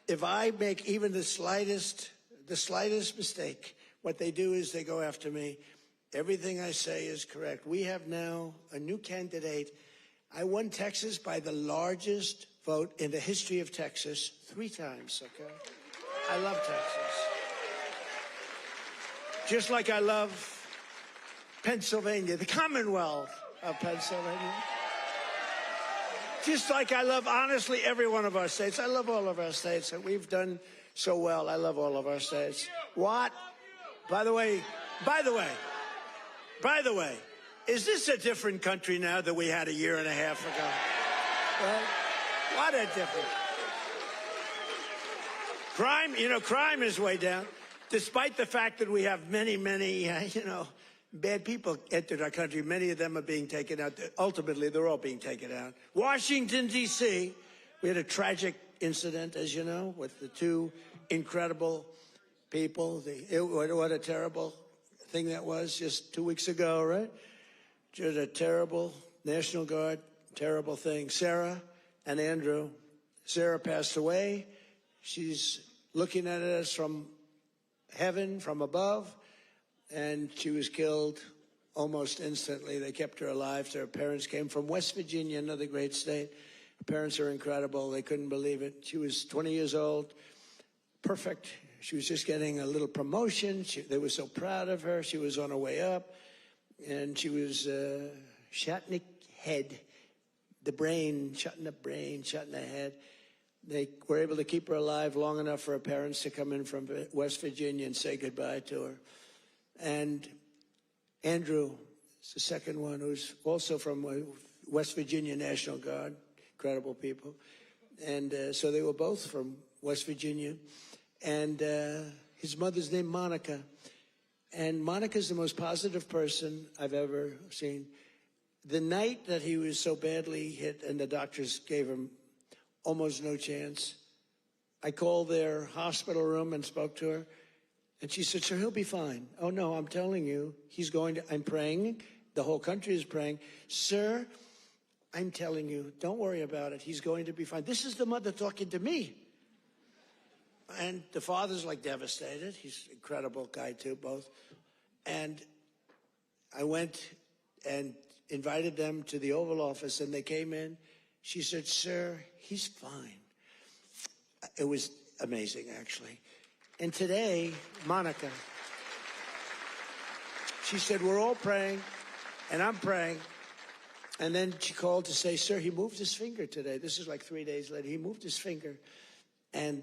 If I make even the slightest mistake, what they do is they go after me. Everything I say is correct. We have now a new candidate. I won Texas by the largest vote in the history of Texas 3 times, okay? I love Texas. Just like I love Pennsylvania, the Commonwealth of Pennsylvania. Just like I love, honestly, every one of our states. I love all of our states. And we've done so well. I love all of our states. What? By the way, is this a different country now than we had a year and a half ago? Right? What a difference. Crime is way down, despite the fact that we have many, bad people entered our country. Many of them are being taken out. Ultimately, they're all being taken out. Washington, D.C., we had a tragic incident, as you know, with the 2 incredible people. What a terrible thing that was just 2 weeks ago, right? Just a terrible National Guard, terrible thing. Sarah and Andrew. Sarah passed away. She's looking at us from heaven from above, and she was killed almost instantly. They kept her alive. Her parents came from West Virginia, another great state. Her parents are incredible. They couldn't believe it. She was 20 years old, perfect. She was just getting a little promotion. They were so proud of her. She was on her way up, and she was Shatnick head, the brain, shutting the head. They were able to keep her alive long enough for her parents to come in from West Virginia and say goodbye to her. And Andrew is the second one, who's also from West Virginia National Guard, incredible people. And so they were both from West Virginia. And his mother's named Monica. And Monica's the most positive person I've ever seen. The night that he was so badly hit and the doctors gave him almost no chance, I called their hospital room and spoke to her. And she said, sir, he'll be fine. Oh, no, I'm telling you, I'm praying. The whole country is praying. Sir, I'm telling you, don't worry about it. He's going to be fine. This is the mother talking to me. And the father's like devastated. He's an incredible guy, too, both. And I went and invited them to the Oval Office, and they came in. She said, sir, he's fine. It was amazing, actually. And today, Monica, she said, we're all praying, and I'm praying. And then she called to say, sir, he moved his finger today. This is like 3 days later. He moved his finger. And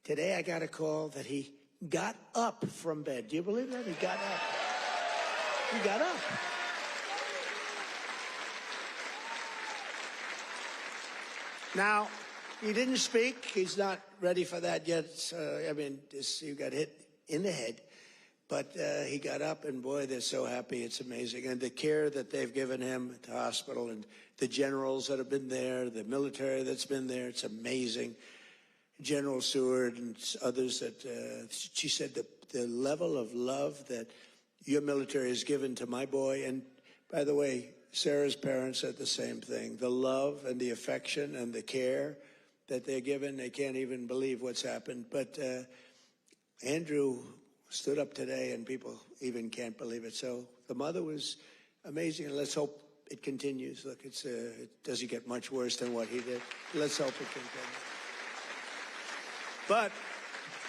today I got a call that he got up from bed. Do you believe that? He got up. He got up. Now, he didn't speak. He's not ready for that yet. He got hit in the head. But he got up, and boy, they're so happy. It's amazing. And the care that they've given him at the hospital, and the generals that have been there, the military that's been there, it's amazing. General Seward and others that she said the level of love that your military has given to my boy. And by the way, Sarah's parents said the same thing. The love and the affection and the care that they're given, they can't even believe what's happened. But Andrew stood up today, and people even can't believe it. So the mother was amazing, and let's hope it continues. Look, it doesn't get much worse than what he did. Let's hope it continues. But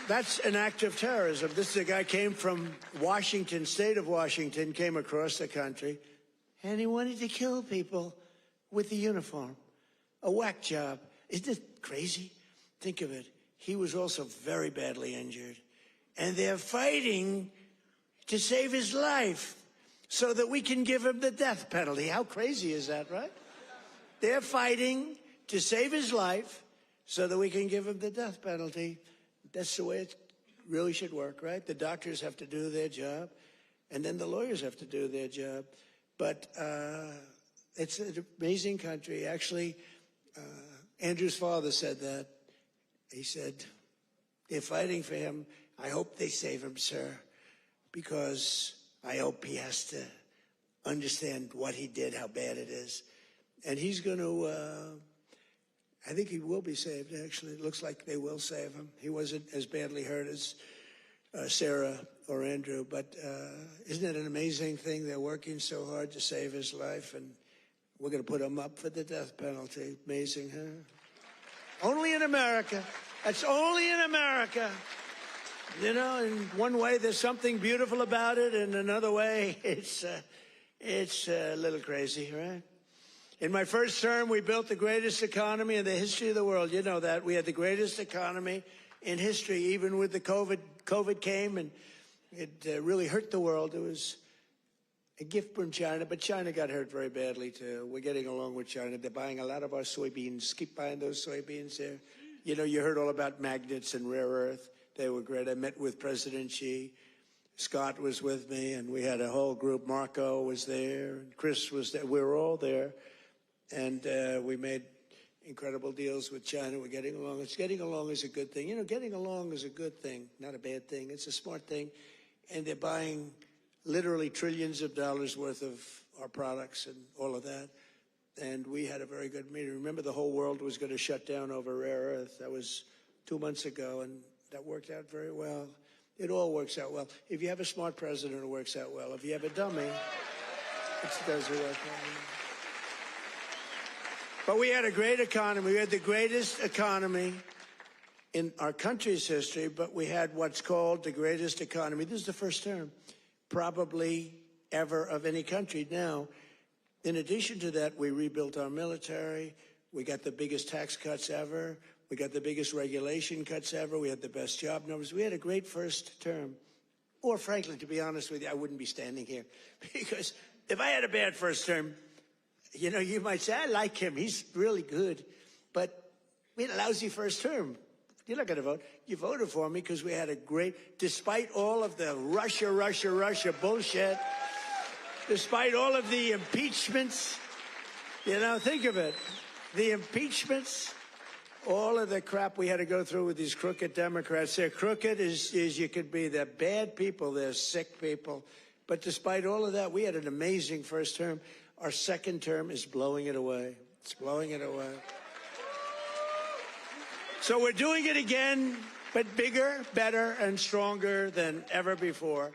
that's an act of terrorism. This is a guy came from Washington, state of Washington, came across the country, and he wanted to kill people with the uniform. A whack job. Isn't it crazy? Think of it. He was also very badly injured. And they're fighting to save his life so that we can give him the death penalty. How crazy is that, right? They're fighting to save his life so that we can give him the death penalty. That's the way it really should work, right? The doctors have to do their job, and then the lawyers have to do their job. But it's an amazing country. Actually, Andrew's father said that. He said, they're fighting for him. I hope they save him, sir, because I hope he has to understand what he did, how bad it is. And he's going to, I think he will be saved, actually. It looks like they will save him. He wasn't as badly hurt as Sarah or Andrew, but isn't it an amazing thing? They're working so hard to save his life, and we're going to put him up for the death penalty. Amazing, huh? Only in America. That's only in America. You know, in one way, there's something beautiful about it. In another way, it's a little crazy, right? In my first term, we built the greatest economy in the history of the world. You know that. We had the greatest economy in history, even with the COVID came, and it really hurt the world. It was a gift from China, but China got hurt very badly, too. We're getting along with China. They're buying a lot of our soybeans. Keep buying those soybeans there. You know, you heard all about magnets and rare earth. They were great. I met with President Xi. Scott was with me, and we had a whole group. Marco was there, and Chris was there. We were all there, and we made incredible deals with China. We're getting along. Getting along is a good thing. You know, getting along is a good thing, not a bad thing. It's a smart thing, and they're buying literally trillions of dollars worth of our products and all of that. And we had a very good meeting. Remember, the whole world was going to shut down over rare earth. That was 2 months ago, and that worked out very well. It all works out well. If you have a smart president, it works out well. If you have a dummy, it doesn't work out. But we had a great economy. We had the greatest economy in our country's history, but we had what's called the greatest economy. This is the first term, probably ever, of any country. Now, in addition to that, we rebuilt our military. We got the biggest tax cuts ever. We got the biggest regulation cuts ever. We had the best job numbers. We had a great first term. Or frankly, to be honest with you, I wouldn't be standing here. Because if I had a bad first term, you know, you might say, I like him. He's really good. But we had a lousy first term. You're not going to vote. You voted for me because we had a great, despite all of the Russia bullshit, despite all of the impeachments, you know, think of it. The impeachments, all of the crap we had to go through with these crooked Democrats. They're crooked as you could be. They're bad people. They're sick people. But despite all of that, we had an amazing first term. Our second term is blowing it away. It's blowing it away. So we're doing it again, but bigger, better, and stronger than ever before.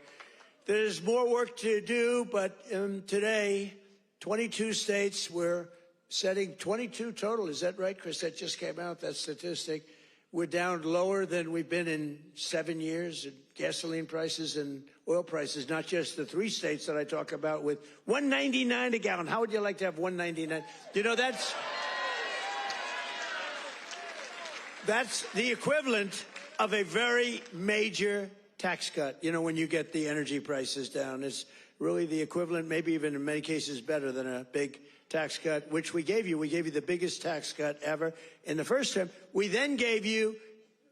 There's more work to do, but today, 22 states, we're setting 22 total. Is that right, Chris? That just came out, that statistic. We're down lower than we've been in 7 years in gasoline prices and oil prices, not just the 3 states that I talk about with $1.99 a gallon. How would you like to have $1.99? You know, that's the equivalent of a very major tax cut. You know, when you get the energy prices down, it's really the equivalent, maybe even in many cases better than a big tax cut, which we gave you. We gave you the biggest tax cut ever in the first term. We then gave you,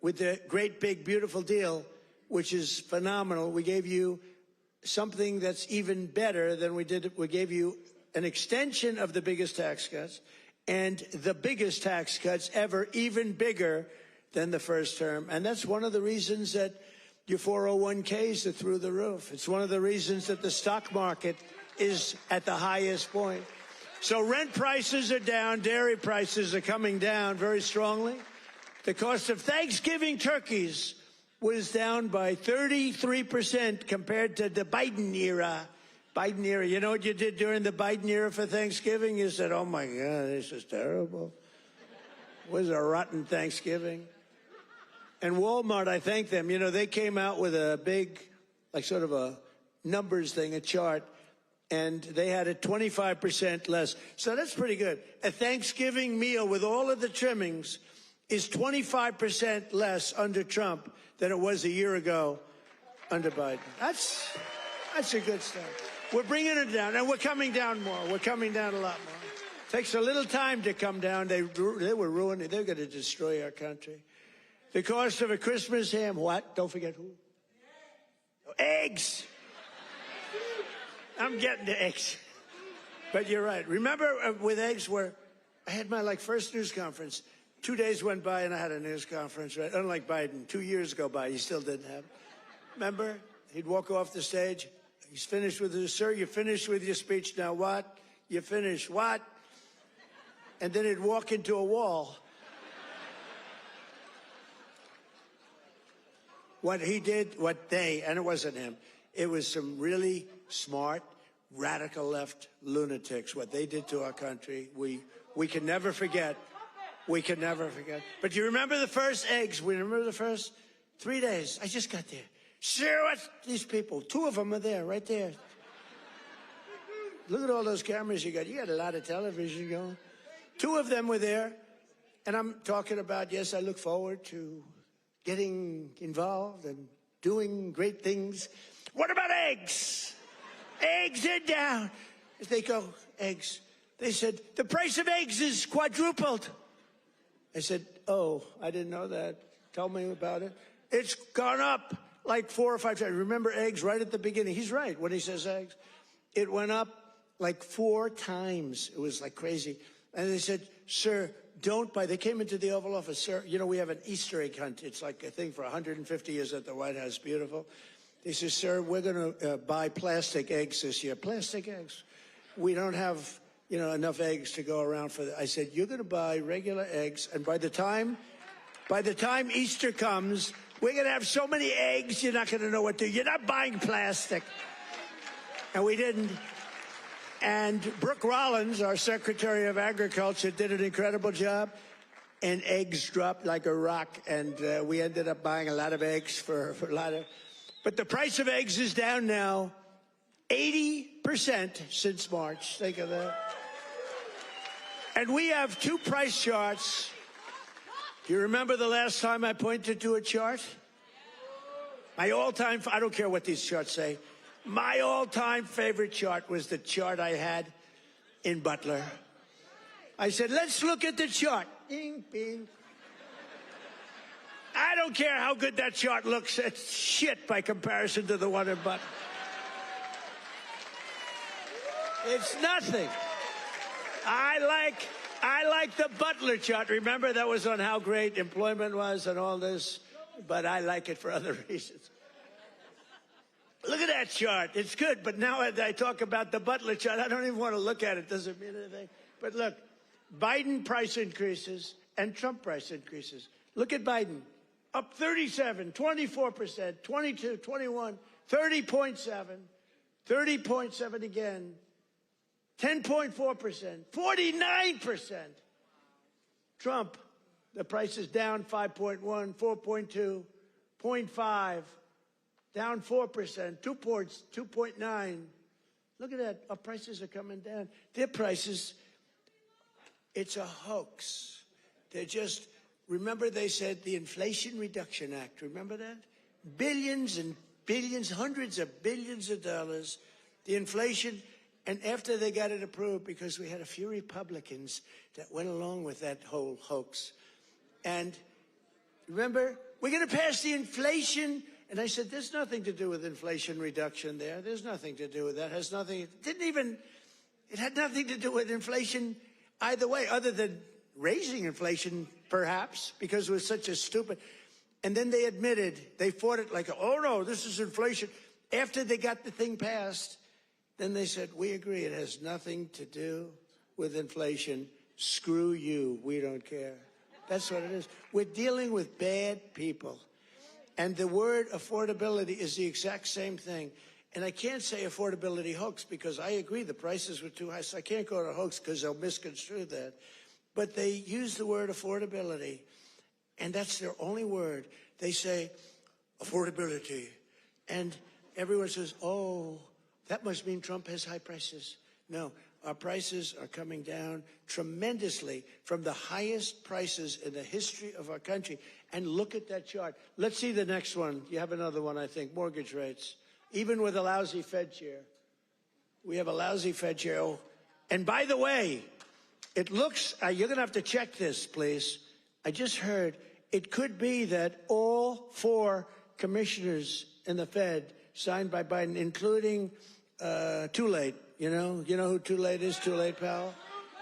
with the great big beautiful deal, which is phenomenal, we gave you something that's even better than we did. We gave you an extension of the biggest tax cuts and the biggest tax cuts ever, even bigger than the first term. And that's one of the reasons that your 401ks are through the roof. It's one of the reasons that the stock market is at the highest point. So rent prices are down, dairy prices are coming down very strongly. The cost of Thanksgiving turkeys was down by 33% compared to the Biden era. Biden era. You know what you did during the Biden era for Thanksgiving? You said, oh my God, this is terrible. It was a rotten Thanksgiving. And Walmart, I thank them. You know, they came out with a big, like sort of a numbers thing, a chart, and they had it 25% less. So that's pretty good. A Thanksgiving meal with all of the trimmings is 25% less under Trump than it was a year ago under Biden. That's a good start. We're bringing it down, and we're coming down more. We're coming down a lot more. Takes a little time to come down. They were ruining it. They're going to destroy our country. The cost of a Christmas ham, what? Don't forget who? Eggs. I'm getting to eggs. But you're right. Remember with eggs where I had my first news conference. 2 days went by and I had a news conference, right? Unlike Biden, 2 years go by, he still didn't have it. Remember? He'd walk off the stage. He's finished with his, sir, you finished with your speech. Now what? You finished what? And then he'd walk into a wall. What he did, and it wasn't him, it was some really smart, radical left lunatics. What they did to our country, we can never forget. We can never forget. But you remember the first eggs? We remember the first 3 days. I just got there. Sure, what's these people? 2 of them are there, right there. Look at all those cameras you got. You got a lot of television going. 2 of them were there. And I'm talking about, yes, I look forward to getting involved and doing great things. What about eggs? Eggs are down. They go, eggs. They said, the price of eggs is quadrupled. I said, oh, I didn't know that. Tell me about it. It's gone up like 4 or 5 times. Remember eggs right at the beginning. He's right when he says eggs. It went up like 4 times. It was like crazy. And they said, sir, don't buy. They came into the Oval Office. Sir, you know, we have an Easter egg hunt. It's like a thing for 150 years at the White House. Beautiful. They said, sir, we're going to buy plastic eggs this year. Plastic eggs. We don't have, you know, enough eggs to go around for that. I said, you're going to buy regular eggs. And by the time Easter comes, We're going to have so many eggs, you're not going to know what to do. You're not buying plastic. And we didn't. And Brooke Rollins, our Secretary of Agriculture, did an incredible job. And eggs dropped like a rock. And we ended up buying a lot of eggs for a lot of... But the price of eggs is down now 80% since March. Think of that. And we have two price charts. Do you remember the last time I pointed to a chart? My all-time, I don't care what these charts say, my all-time favorite chart was the chart I had in Butler. I said, let's look at the chart. Ding, bing. I don't care how good that chart looks. It's shit by comparison to the one in Butler. It's nothing. I like the Butler chart. Remember, that was on how great employment was and all this, but I like it for other reasons. Look at that chart. It's good, but now as I talk about the Butler chart, I don't even want to look at it. Doesn't mean anything. But look, Biden price increases and Trump price increases. Look at Biden. Up 37, 24%, 22, 21, 30.7, 30.7 again, 10.4%, 49%. Trump, the price is down 5.1, 4.2, 0.5, down 4%, 2 points, 2.9. Look at that. Our prices are coming down. Their prices, it's a hoax. They're just, remember they said the Inflation Reduction Act. Remember that? Billions and billions, hundreds of billions of dollars. The inflation, and after they got it approved, because we had a few Republicans that went along with that whole hoax. And remember, we're going to pass the inflation. And I said, there's nothing to do with inflation reduction there. There's nothing to do with that. It has nothing, it had nothing to do with inflation either way, other than raising inflation, perhaps, because it was such a stupid. And then they admitted, they fought it like, oh no, this is inflation. After they got the thing passed, then they said, we agree, it has nothing to do with inflation. Screw you, we don't care. That's what it is. We're dealing with bad people. And the word affordability is the exact same thing. And I can't say affordability hoax because I agree the prices were too high, so I can't go to hoax because they'll misconstrue that. But they use the word affordability, and that's their only word. They say affordability, and everyone says, oh, that must mean Trump has high prices. No, our prices are coming down tremendously from the highest prices in the history of our country. And look at that chart. Let's see the next one. You have another one, I think, mortgage rates. Even with a lousy Fed chair. We have a lousy Fed chair. Oh, and by the way, it looks, you're going to have to check this, please. I just heard it could be that all 4 commissioners in the Fed signed by Biden, including Too Late. You know who Too Late is? Too Late, pal?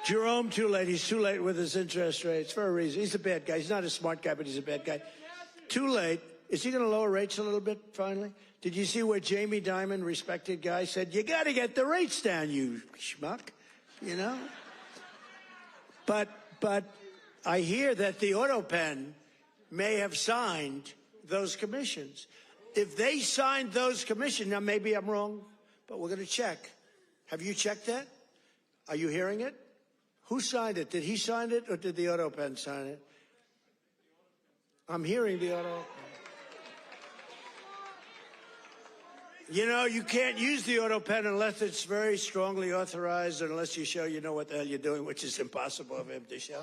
Jerome Too Late. He's too late with his interest rates for a reason. He's a bad guy. He's not a smart guy, but he's a bad guy. Too Late. Is he going to lower rates a little bit finally? Did you see where Jamie Dimon, respected guy, said, you got to get the rates down, you schmuck, you know? But I hear that the auto pen may have signed those commissions. If they signed those commissions, now maybe I'm wrong, but we're going to check. Have you checked that? Are you hearing it? Who signed it? Did he sign it or did the auto pen sign it? I'm hearing the auto pen. You know, you can't use the auto pen unless it's very strongly authorized, and unless you show you know what the hell you're doing, which is impossible of him to show.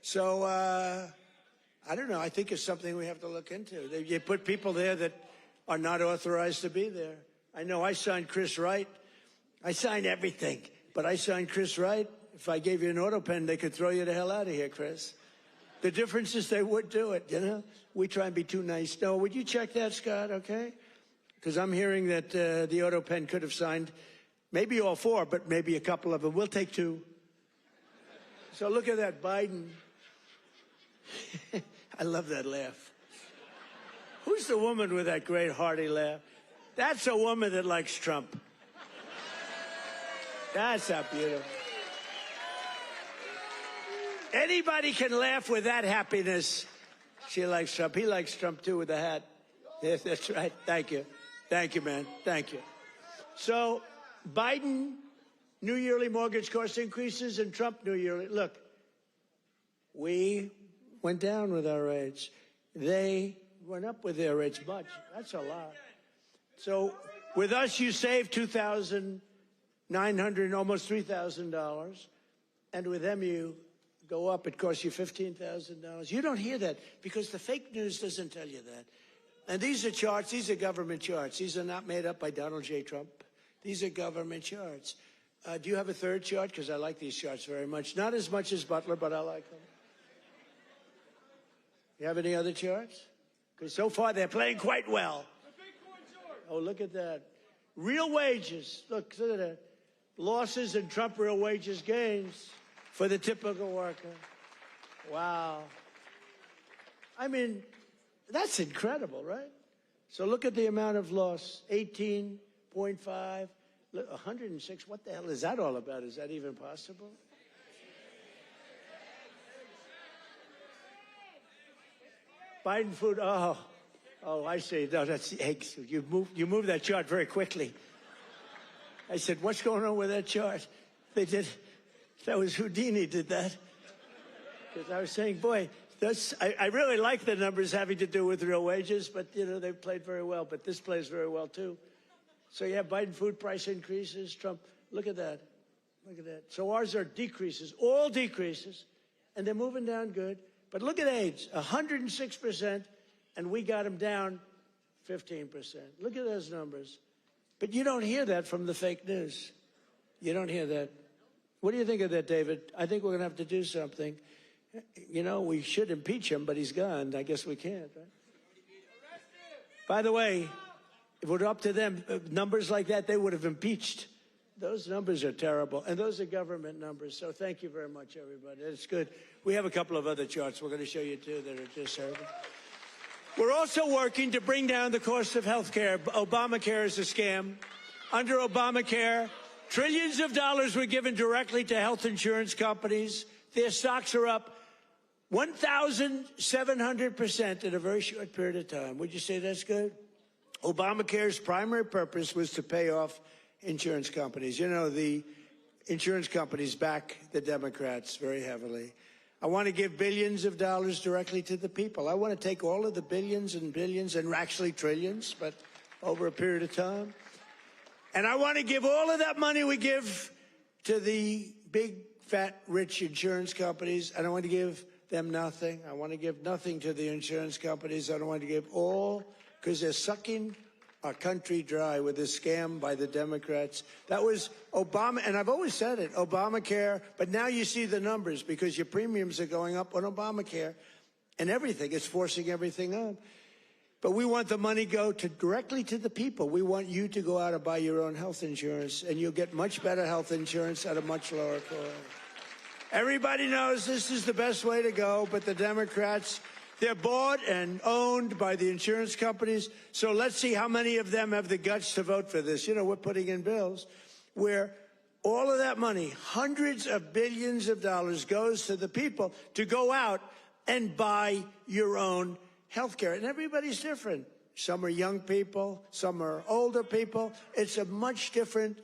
So, I don't know. I think it's something we have to look into. You put people there that are not authorized to be there. I know I signed Chris Wright. I signed everything, but I signed Chris Wright. If I gave you an auto pen, they could throw you the hell out of here, Chris. The difference is they would do it, you know? We try and be too nice. No, would you check that, Scott, okay? Because I'm hearing that the auto pen could have signed maybe all 4, but maybe a couple of them. We'll take 2. So look at that, Biden. I love that laugh. Who's the woman with that great hearty laugh? That's a woman that likes Trump. That's not beautiful. Anybody can laugh with that happiness. She likes Trump. He likes Trump, too, with the hat. Yes, that's right. Thank you. Thank you, man. Thank you. So Biden, new yearly mortgage cost increases, and Trump, new yearly. Look, we went down with our rates. They went up with their rates much. That's a lot. So with us, you save $2,900, almost $3,000. And with them, you go up. It costs you $15,000. You don't hear that because the fake news doesn't tell you that. And these are charts. These are government charts. These are not made up by Donald J. Trump. These are government charts. Do you have a third chart? Because I like these charts very much. Not as much as Butler, but I like them. You have any other charts? Because so far they're playing quite well. Oh, look at that. Real wages. Look at that. Losses and Trump real wages gains for the typical worker. Wow. I mean, that's incredible, right? So look at the amount of loss. 18.5, 106. What the hell is that all about? Is that even possible? Biden food. Oh, I see. No, that's the eggs. You moved that chart very quickly. I said, what's going on with that chart? They did. That was Houdini did that. Because I was saying, boy, I really like the numbers having to do with real wages, but, you know, they played very well. But this plays very well, too. So you have Biden food price increases, Trump. Look at that. Look at that. So ours are decreases, all decreases, and they're moving down good. But look at AIDS, 106%, and we got them down 15%. Look at those numbers. But you don't hear that from the fake news. You don't hear that. What do you think of that, David? I think we're going to have to do something. You know, we should impeach him, but he's gone. I guess we can't, right? By the way, if it were up to them, numbers like that, they would have impeached. Those numbers are terrible, and those are government numbers. So thank you very much, everybody. It's good. We have a couple of other charts we're going to show you, too, that are just terrible. We're also working to bring down the cost of health care. Obamacare is a scam. Under Obamacare, trillions of dollars were given directly to health insurance companies. Their stocks are up 1,700% in a very short period of time. Would you say that's good? Obamacare's primary purpose was to pay off insurance companies. You know, the insurance companies back the Democrats very heavily. I want to give billions of dollars directly to the people. I want to take all of the billions and billions and actually trillions, but over a period of time. And I want to give all of that money we give to the big, fat, rich insurance companies, and I want to give them nothing. I want to give nothing to the insurance companies. I don't want to give all, because they're sucking our country dry with this scam by the Democrats. That was Obama, and I've always said it, Obamacare, but now you see the numbers because your premiums are going up on Obamacare and everything. It's forcing everything up. But we want the money go directly to the people. We want you to go out and buy your own health insurance, and you'll get much better health insurance at a much lower cost. Everybody knows this is the best way to go, but the Democrats, they're bought and owned by the insurance companies. So let's see how many of them have the guts to vote for this. You know, we're putting in bills where all of that money, hundreds of billions of dollars, goes to the people to go out and buy your own health care. And everybody's different. Some are young people, some are older people. It's a much different,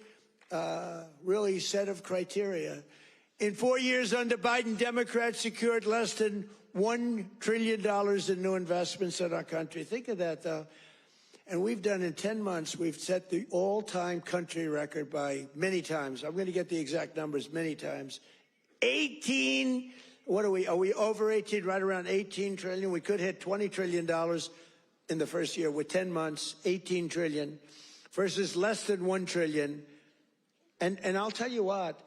really, set of criteria. In 4 years under Biden, Democrats secured less than $1 trillion in new investments in our country. Think of that, though. And we've done in 10 months, we've set the all-time country record by many times. I'm going to get the exact numbers many times. 18, what are we over 18, right around 18 trillion? We could hit $20 trillion in the first year with 10 months, 18 trillion versus less than 1 trillion. And I'll tell you what,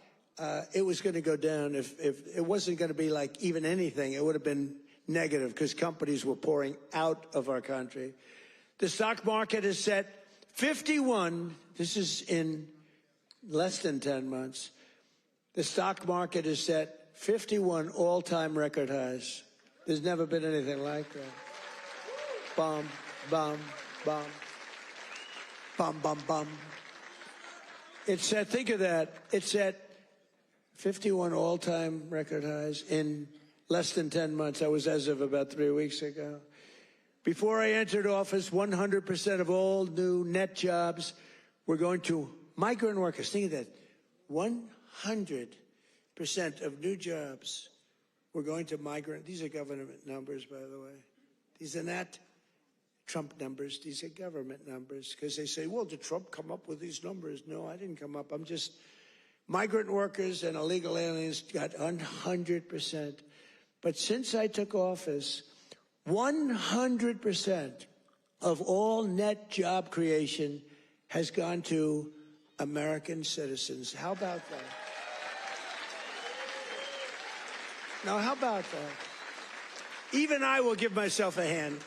it was going to go down if it wasn't going to be like even anything. It would have been negative because companies were pouring out of our country. The stock market is set 51. This is in less than 10 months. The stock market is set 51 all-time record highs. There's never been anything like that. Bum, bum, bum. Bum, bum, bum. It's set, think of that. It's set 51 all-time record highs in less than 10 months. I was as of about 3 weeks ago. Before I entered office, 100% of all new net jobs were going to migrant workers. Think of that. 100% of new jobs were going to migrant. These are government numbers, by the way. These are not Trump numbers. These are government numbers. Because they say, well, did Trump come up with these numbers? No, I didn't come up. I'm just... Migrant workers and illegal aliens got 100%. But since I took office, 100% of all net job creation has gone to American citizens. How about that? Now, how about that? Even I will give myself a hand.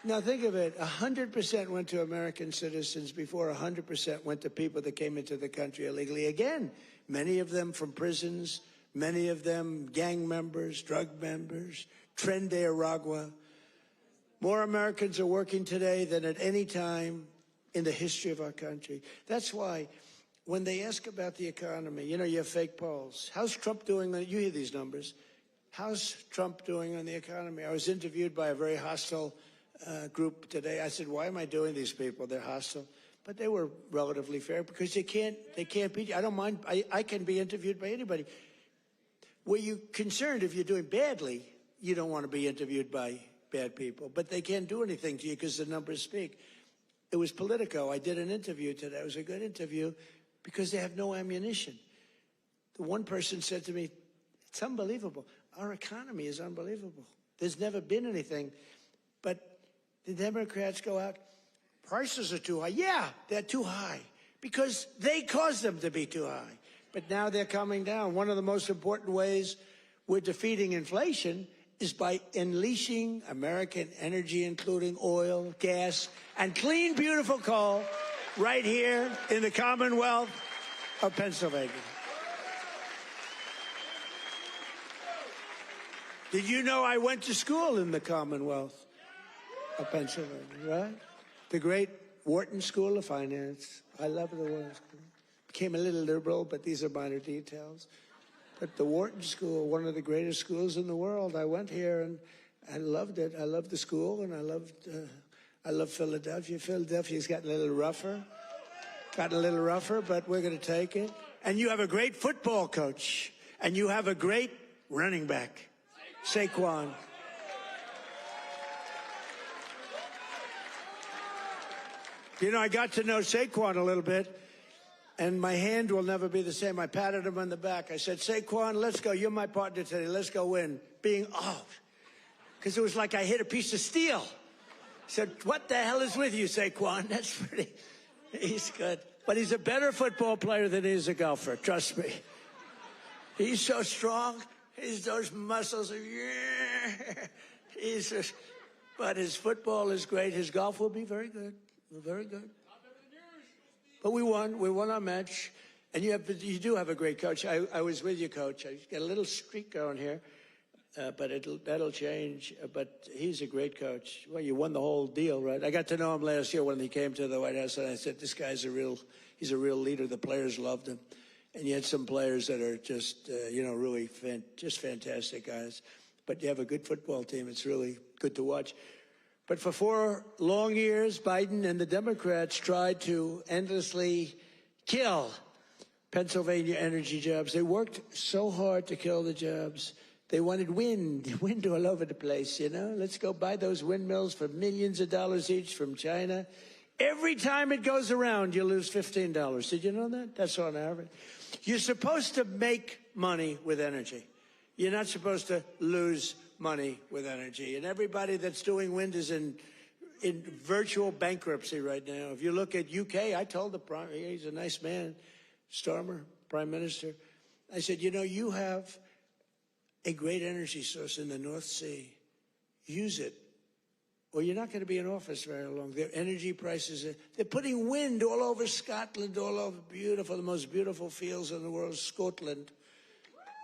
Now, think of it. 100% went to American citizens before 100% went to people that came into the country illegally. Again, many of them from prisons, many of them gang members, drug members, Tren de Aragua. More Americans are working today than at any time in the history of our country. That's why when they ask about the economy, you know, you have fake polls. How's Trump doing? You hear these numbers. How's Trump doing on the economy? I was interviewed by a very hostile group today. I said, why am I doing these people? They're hostile. But they were relatively fair because they can't beat you. I don't mind. I can be interviewed by anybody. Were you concerned if you're doing badly, you don't want to be interviewed by bad people. But they can't do anything to you because the numbers speak. It was Politico. I did an interview today. It was a good interview because they have no ammunition. The one person said to me, it's unbelievable. Our economy is unbelievable. There's never been anything. But the Democrats go out, prices are too high. Yeah, they're too high because they caused them to be too high. But now they're coming down. One of the most important ways we're defeating inflation is by unleashing American energy, including oil, gas, and clean, beautiful coal right here in the Commonwealth of Pennsylvania. Did you know I went to school in the Commonwealth of Pennsylvania, right? The great Wharton School of Finance. I love the Wharton School. Became a little liberal, but these are minor details. But the Wharton School, one of the greatest schools in the world. I went here and I loved it. I loved the school, and I love Philadelphia. Philadelphia's gotten a little rougher. But we're going to take it. And you have a great football coach, and you have a great running back, Saquon. You know, I got to know Saquon a little bit, and my hand will never be the same. I patted him on the back. I said, Saquon, let's go. You're my partner today. Let's go win. Because it was like I hit a piece of steel. I said, what the hell is with you, Saquon? That's pretty. He's good. But he's a better football player than he is a golfer. Trust me. He's so strong. He's those muscles. But his football is great. His golf will be very good. Very good. But we won. We won our match. And you do have a great coach. I was with you, Coach. I got a little streak going here, but that'll change. But he's a great coach. Well, you won the whole deal, right? I got to know him last year when he came to the White House, and I said, this guy's he's a real leader. The players loved him. And you had some players that are just, really just fantastic guys. But you have a good football team. It's really good to watch. But for 4 long years, Biden and the Democrats tried to endlessly kill Pennsylvania energy jobs. They worked so hard to kill the jobs. They wanted wind all over the place, you know. Let's go buy those windmills for millions of dollars each from China. Every time it goes around, you lose $15. Did you know that? That's on average. You're supposed to make money with energy. You're not supposed to lose money with energy. And everybody that's doing wind is in virtual bankruptcy right now. If you look at UK, I told he's a nice man, Starmer, Prime Minister. I said, you have a great energy source in the North Sea. Use it, or you're not going to be in office very long. Their energy prices, they're putting wind all over Scotland, all over the most beautiful fields in the world, Scotland.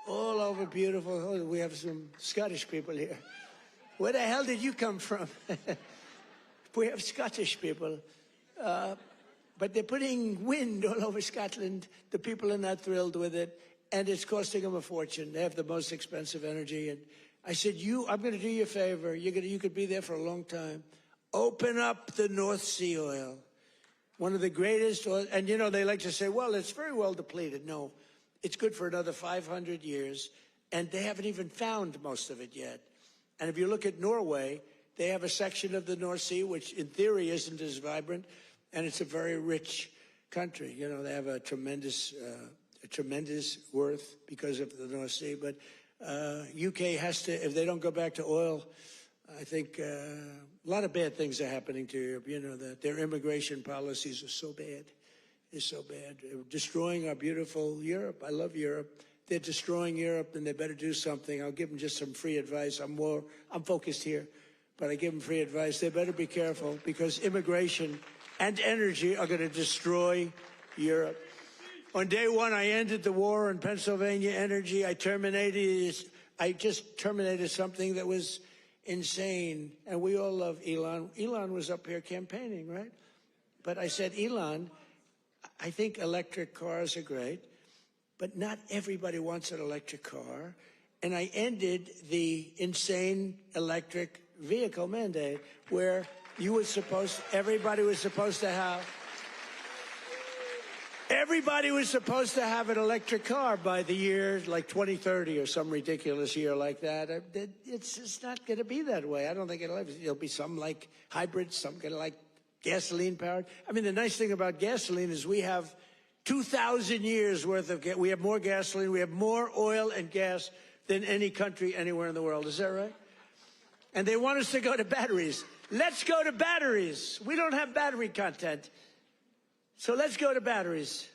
All over beautiful. Oh, we have some Scottish people here. Where the hell did you come from? We have Scottish people. But they're putting wind all over Scotland. The people are not thrilled with it. and it's costing them a fortune. They have the most expensive energy. And I said, I'm going to do you a favor. You could be there for a long time. Open up the North Sea oil. One of the greatest oil. And, you know, they like to say, well, it's very well depleted. No, it's good for another 500 years. And they haven't even found most of it yet. And if you look at Norway, they have a section of the North Sea, which in theory isn't as vibrant. And it's a very rich country. You know, they have a tremendous worth because of the North Sea. But UK has to, if they don't go back to oil, I think a lot of bad things are happening to Europe. You know, that their immigration policies are so bad. It's so bad. They're destroying our beautiful Europe. I love Europe. They're destroying Europe, and they better do something. I'll give them just some free advice. I'm focused here, but I give them free advice. They better be careful, because immigration and energy are going to destroy Europe. On day one, I ended the war on Pennsylvania energy. I just terminated something that was insane. And we all love Elon. Elon was up here campaigning, right? But I said, Elon, I think electric cars are great, but not everybody wants an electric car. And I ended the insane electric vehicle mandate, where everybody was supposed to have an electric car by the year like 2030 or some ridiculous year like that. It's just not going to be that way. I don't think it'll be some like hybrids, some kind of like gasoline powered. I mean, the nice thing about gasoline is we have 2,000 years worth of we have more gasoline, we have more oil and gas than any country anywhere in the world. Is that right? And they want us to go to batteries. Let's go to batteries. We don't have battery content. So let's go to batteries,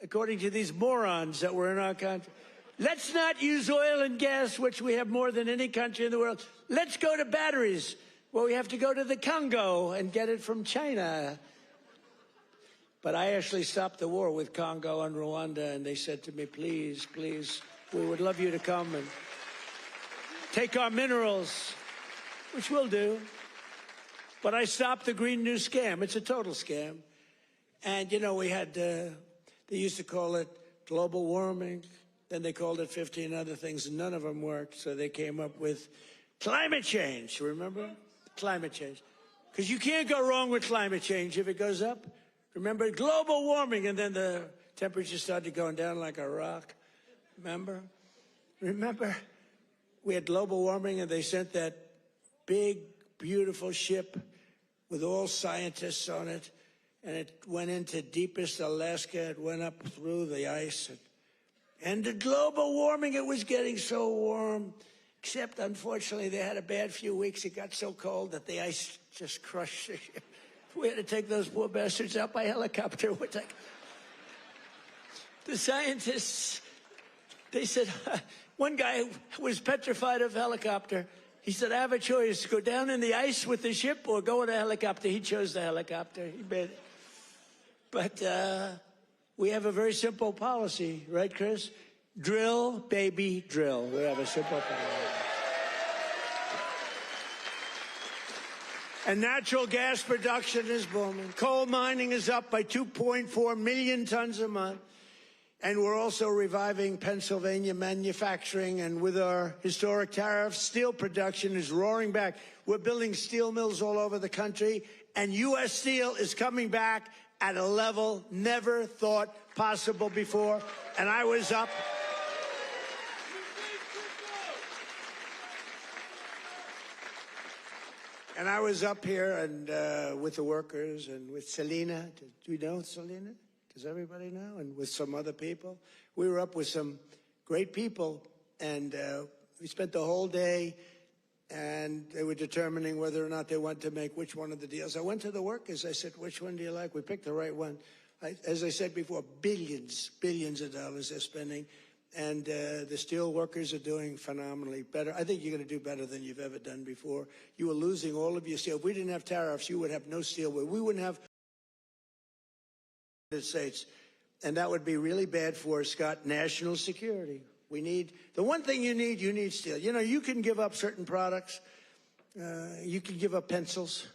according to these morons that were in our country. Let's not use oil and gas, which we have more than any country in the world. Let's go to batteries. Well, we have to go to the Congo and get it from China. But I actually stopped the war with Congo and Rwanda, and they said to me, please, please, we would love you to come and take our minerals, which we'll do. But I stopped the Green New Scam. It's a total scam. And, you know, we had, they used to call it global warming. Then they called it 15 other things, and none of them worked. So they came up with climate change, remember? Climate change. Because you can't go wrong with climate change if it goes up. Remember, global warming, and then the temperature started going down like a rock. Remember? We had global warming, and they sent that big, beautiful ship with all scientists on it. And it went into deepest Alaska. It went up through the ice. And the global warming, it was getting so warm. Except, unfortunately, they had a bad few weeks. It got so cold that the ice just crushed the ship. We had to take those poor bastards out by helicopter. The scientists, they said, one guy was petrified of helicopter. He said, I have a choice, go down in the ice with the ship or go in a helicopter. He chose the helicopter. He made it. But we have a very simple policy, right, Chris? Drill, baby, drill. We have a simple policy. And natural gas production is booming. Coal mining is up by 2.4 million tons a month. And we're also reviving Pennsylvania manufacturing. And with our historic tariffs, steel production is roaring back. We're building steel mills all over the country. And U.S. Steel is coming back at a level never thought possible before. And I was up. And I was up here and with the workers and with Selena. Do you know Selena? Does everybody know? And with some other people. We were up with some great people, and we spent the whole day, and they were determining whether or not they wanted to make which one of the deals. I went to the workers. I said, which one do you like? We picked the right one. As I said before, billions of dollars they're spending. And the steel workers are doing phenomenally better. I think you're going to do better than you've ever done before. You were losing all of your steel. If we didn't have tariffs, you would have no steel. We wouldn't have the United States. And that would be really bad for, Scott, national security. The one thing you need steel. You know, you can give up certain products. You can give up pencils.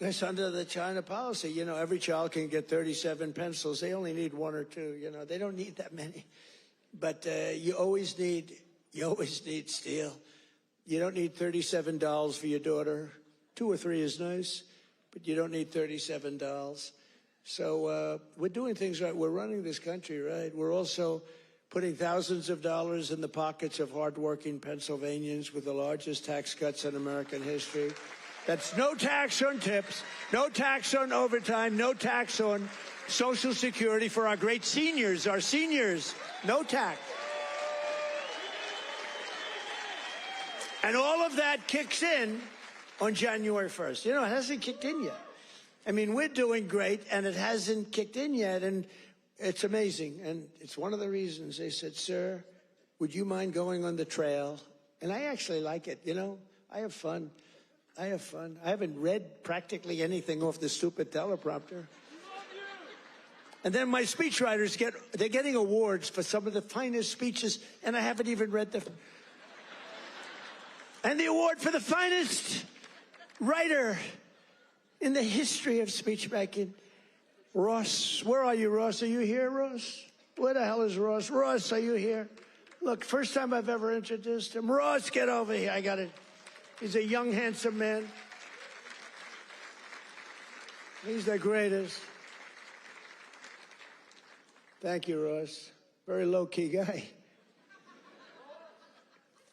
It's under the China policy. You know, every child can get 37 pencils. They only need one or two. You know, they don't need that many. But you always need steel. You don't need 37 dolls for your daughter. 2 or 3 is nice, but you don't need 37 dolls. So we're doing things right. We're running this country right. We're also putting thousands of dollars in the pockets of hardworking Pennsylvanians with the largest tax cuts in American history. That's no tax on tips, no tax on overtime, no tax on Social Security for our great seniors, no tax. And all of that kicks in on January 1st. You know, it hasn't kicked in yet. I mean, we're doing great, and it hasn't kicked in yet, and it's amazing. And it's one of the reasons they said, sir, would you mind going on the trail? And I actually like it, you know. I have fun. I haven't read practically anything off the stupid teleprompter. And then my speechwriters they're getting awards for some of the finest speeches, and I haven't even read them. And the award for the finest writer in the history of speech making, Ross. Where are you, Ross? Are you here, Ross? Where the hell is Ross? Ross, are you here? Look, first time I've ever introduced him. Ross, get over here. I got it. He's a young, handsome man. He's the greatest. Thank you, Ross. Very low-key guy.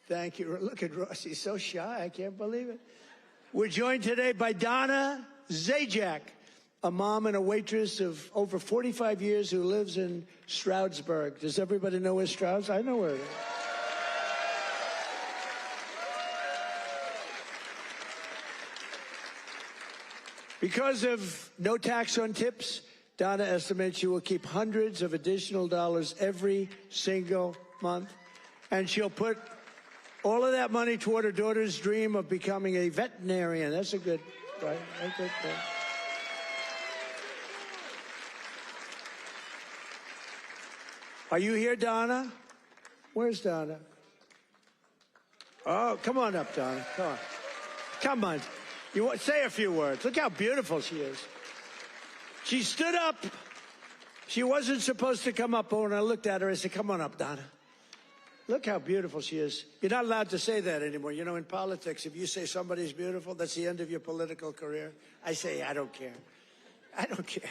Thank you. Look at Ross. He's so shy. I can't believe it. We're joined today by Donna Zajac, a mom and a waitress of over 45 years who lives in Stroudsburg. Does everybody know where Strouds? I know where it is. Because of no tax on tips, Donna estimates she will keep hundreds of additional dollars every single month, and she'll put all of that money toward her daughter's dream of becoming a veterinarian. That's a good, right? A good thing. Are you here, Donna? Where's Donna? Oh, come on up, Donna. Come on. Come on. You want say a few words. Look how beautiful she is. She stood up. She wasn't supposed to come up, but when I looked at her, I said, come on up, Donna. Look how beautiful she is. You're not allowed to say that anymore. You know, in politics, if you say somebody's beautiful, that's the end of your political career. I say, I don't care. I don't care.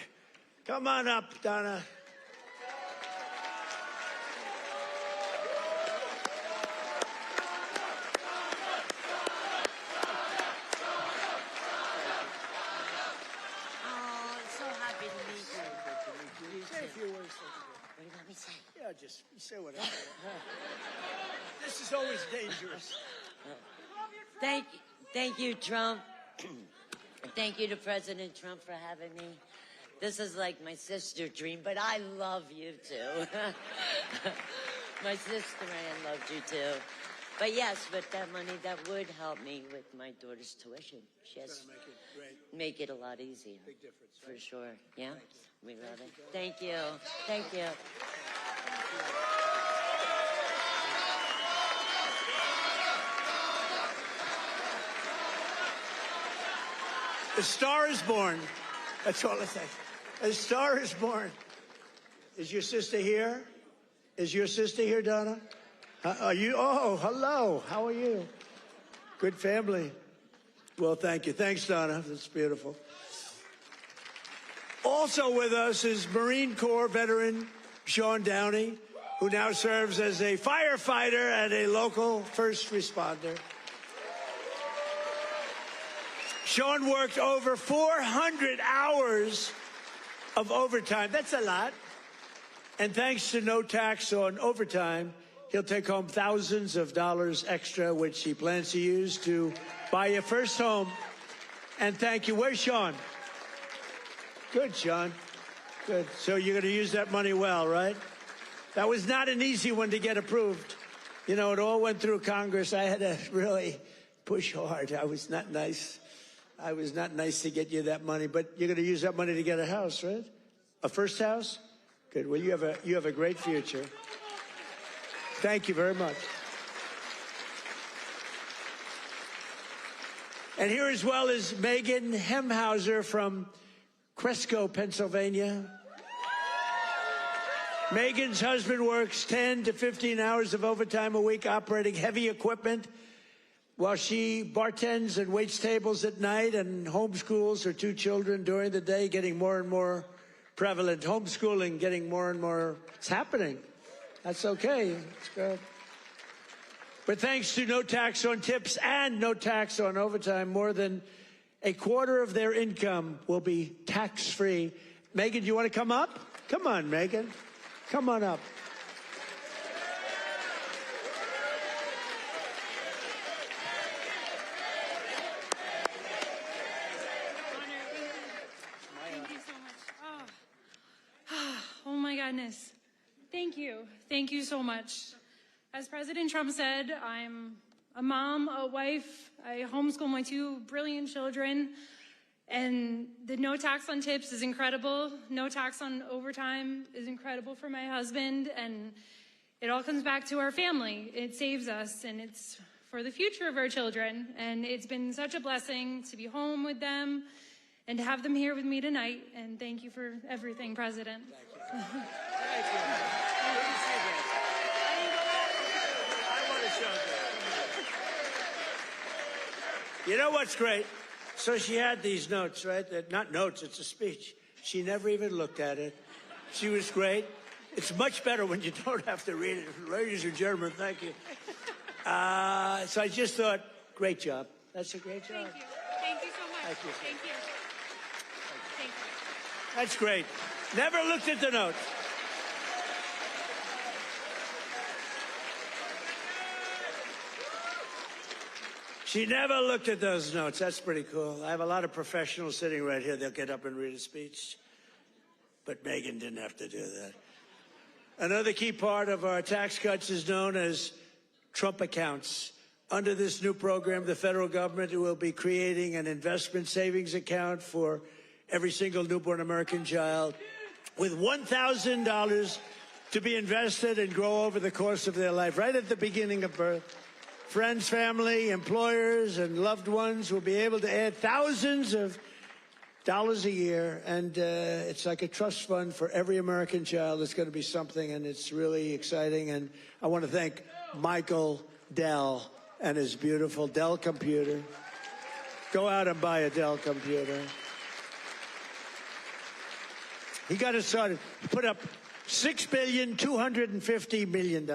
Come on up, Donna. Yeah, just say whatever. This is always dangerous. Thank you, Trump. Thank you to President Trump for having me. This is like my sister dream, but I love you too. My sister Ann loved you too. But yes, with that money, that would help me with my daughter's tuition. Yes, make it a lot easier. Big difference. For sure. Yeah, we love it. Thank you. Thank you. A star is born. That's all I say. A star is born. Is your sister here? Is your sister here, Donna? Are you? Oh, hello. How are you? Good family. Well, thank you. Thanks, Donna. That's beautiful. Also with us is Marine Corps veteran Sean Downey, who now serves as a firefighter and a local first responder. Sean worked over 400 hours of overtime. That's a lot. And thanks to no tax on overtime, he'll take home thousands of dollars extra, which he plans to use to buy your first home. And thank you. Where's Sean? Good, Sean. Good. So you're going to use that money well, right? That was not an easy one to get approved. You know, it all went through Congress. I had to really push hard. I was not nice. I was not nice to get you that money, but you're going to use that money to get a house, right? A first house? Good. Well, you have a great future. Thank you very much. And here as well is Megan Hemhauser from Cresco, Pennsylvania. Megan's husband works 10 to 15 hours of overtime a week operating heavy equipment while she bartends and waits tables at night and homeschools her 2 children during the day, getting more and more prevalent. Homeschooling getting more and more. It's happening. That's okay. It's good. But thanks to no tax on tips and no tax on overtime, more than a quarter of their income will be tax-free. Megan, do you want to come up? Come on, Megan. Come on up. Thank you so much. Oh my goodness. Thank you. Thank you so much. As President Trump said, I'm a mom, a wife. I homeschool my 2 brilliant children. And the no tax on tips is incredible. No tax on overtime is incredible for my husband. And it all comes back to our family. It saves us, and it's for the future of our children. And it's been such a blessing to be home with them and to have them here with me tonight. And thank you for everything, President. Thank you. Thank you. I want to show that. You know what's great? So she had these notes, right? Not notes, it's a speech. She never even looked at it. She was great. It's much better when you don't have to read it. Ladies and gentlemen, thank you. So I just thought, great job. That's a great job. Thank you. Thank you so much. Thank you. Thank you. Thank you. That's great. Never looked at the notes. She never looked at those notes. That's pretty cool. I have a lot of professionals sitting right here. They'll get up and read a speech. But Megan didn't have to do that. Another key part of our tax cuts is known as Trump accounts. Under this new program, the federal government will be creating an investment savings account for every single newborn American child with $1,000 to be invested and grow over the course of their life, right at the beginning of birth. Friends, family, employers, and loved ones will be able to add thousands of dollars a year, and it's like a trust fund for every American child. It's going to be something, and it's really exciting. And I want to thank Michael Dell and his beautiful Dell computer. Go out and buy a Dell computer. He got it started. He put up $6.25 billion.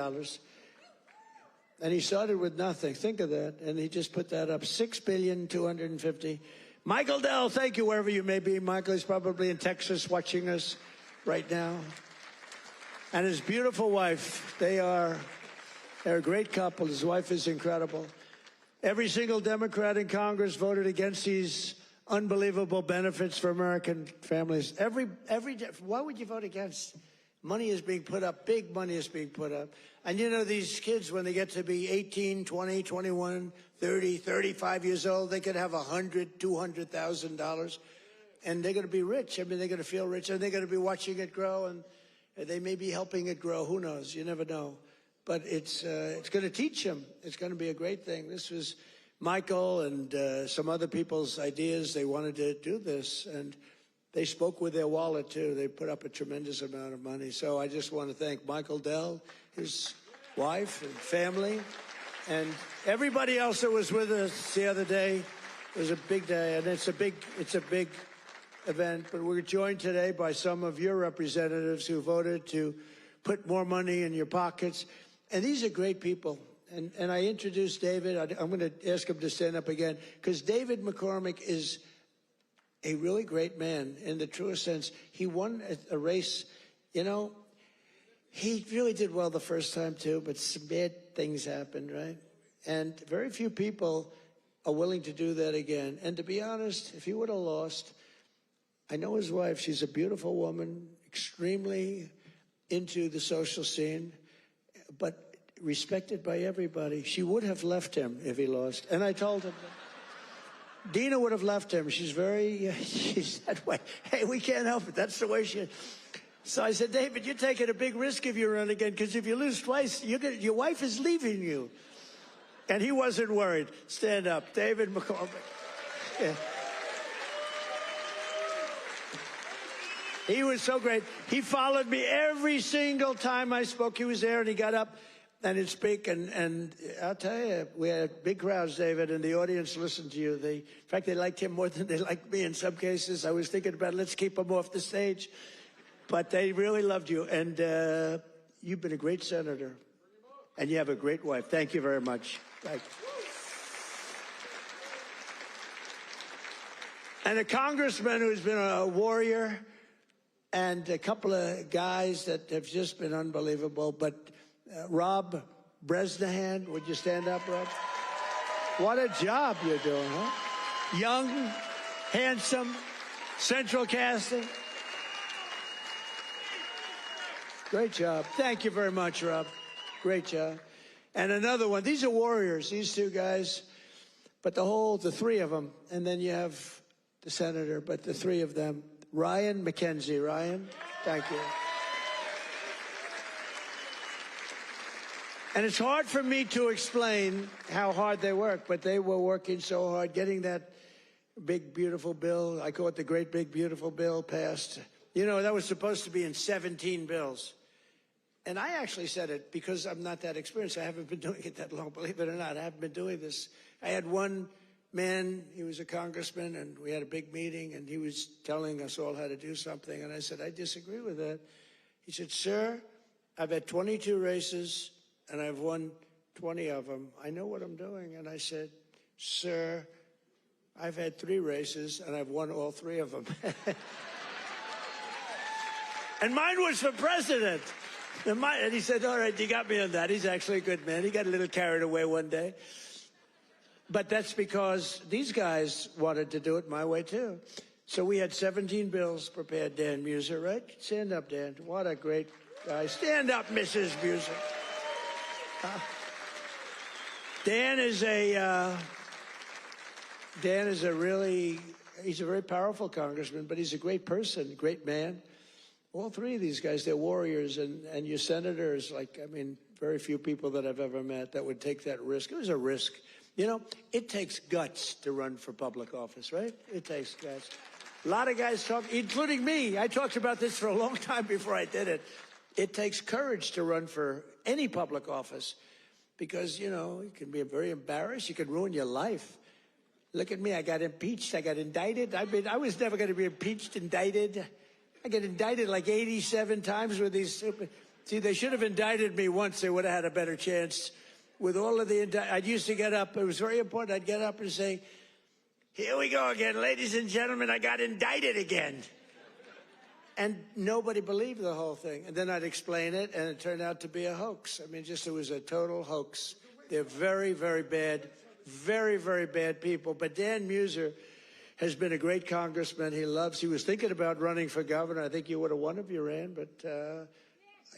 And he started with nothing. Think of that. And he just put that up. $6.25 Michael Dell, thank you wherever you may be. Michael is probably in Texas watching us right now. And his beautiful wife, they're a great couple. His wife is incredible. Every single Democrat in Congress voted against these unbelievable benefits for American families. Why would you vote against? Money is being put up. Big money is being put up. And you know, these kids, when they get to be 18, 20, 21, 30, 35 years old, they could have $100,000, $200,000, and they're going to be rich. I mean, they're going to feel rich, and they're going to be watching it grow, and they may be helping it grow. Who knows? You never know. But it's going to teach them. It's going to be a great thing. This was Michael and some other people's ideas. They wanted to do this, and they spoke with their wallet, too. They put up a tremendous amount of money. So I just want to thank Michael Dell, his wife and family, and everybody else that was with us the other day. It was a big day, and it's a big event. But we're joined today by some of your representatives who voted to put more money in your pockets. And these are great people. And I introduced David. I'm going to ask him to stand up again, because David McCormick is a really great man in the truest sense. He won a race. You know, he really did well the first time, too, but some bad things happened, right? And very few people are willing to do that again. And to be honest, if he would have lost, I know his wife. She's a beautiful woman, extremely into the social scene, but respected by everybody. She would have left him if he lost. And I told him that. Dina would have left him. She's that way. Hey, we can't help it. That's the way she is. So I said, David, you're taking a big risk if you run again, because if you lose twice, your wife is leaving you. And he wasn't worried. Stand up. David McCormick. He was so great. He followed me every single time I spoke. He was there, and he got up and he'd speak. And I'll tell you, we had big crowds, David, and the audience listened to you. In fact, they liked him more than they liked me in some cases. I was thinking about, let's keep him off the stage. But they really loved you. And you've been a great senator. And you have a great wife. Thank you very much. Thank you. And a congressman who's been a warrior, and a couple of guys that have just been unbelievable. But Rob Bresnahan, would you stand up, Rob? What a job you're doing, huh? Young, handsome, central casting. Great job. Thank you very much, Rob. Great job. And another one. These are warriors, these two guys. But the three of them. And then you have the senator, but the three of them. Ryan McKenzie. Ryan, thank you. And it's hard for me to explain how hard they work, but they were working so hard getting that big, beautiful bill. I call it the great, big, beautiful bill passed. You know, that was supposed to be in 17 bills. And I actually said it because I'm not that experienced. I haven't been doing it that long, believe it or not. I haven't been doing this. I had one man, he was a congressman, and we had a big meeting, and he was telling us all how to do something. And I said, I disagree with that. He said, sir, I've had 22 races, and I've won 20 of them. I know what I'm doing. And I said, sir, I've had 3 races, and I've won all 3 of them. And mine was for president. And he said, all right, you got me on that. He's actually a good man. He got a little carried away one day. But that's because these guys wanted to do it my way, too. So we had 17 bills prepared, Dan Muser, right? Stand up, Dan. What a great guy. Stand up, Mrs. Muser. Dan is he's a very powerful congressman, but he's a great person, great man. All 3 of these guys, they're warriors, and your senators, very few people that I've ever met that would take that risk. It was a risk. You know, it takes guts to run for public office, right? It takes guts. A lot of guys talk, including me. I talked about this for a long time before I did it. It takes courage to run for any public office because, you know, you can be very embarrassed. You can ruin your life. Look at me. I got impeached. I got indicted. I was never going to be impeached, indicted. I get indicted like 87 times with these stupid. See, they should have indicted me once. They would have had a better chance. With all of the, I used to get up. It was very important. I'd get up and say, here we go again, ladies and gentlemen, I got indicted again. And nobody believed the whole thing. And then I'd explain it, and it turned out to be a hoax. I mean, it was a total hoax. They're very, very bad, very, very bad people. But Dan Muser has been a great congressman. He was thinking about running for governor. I think you would have won if you ran, but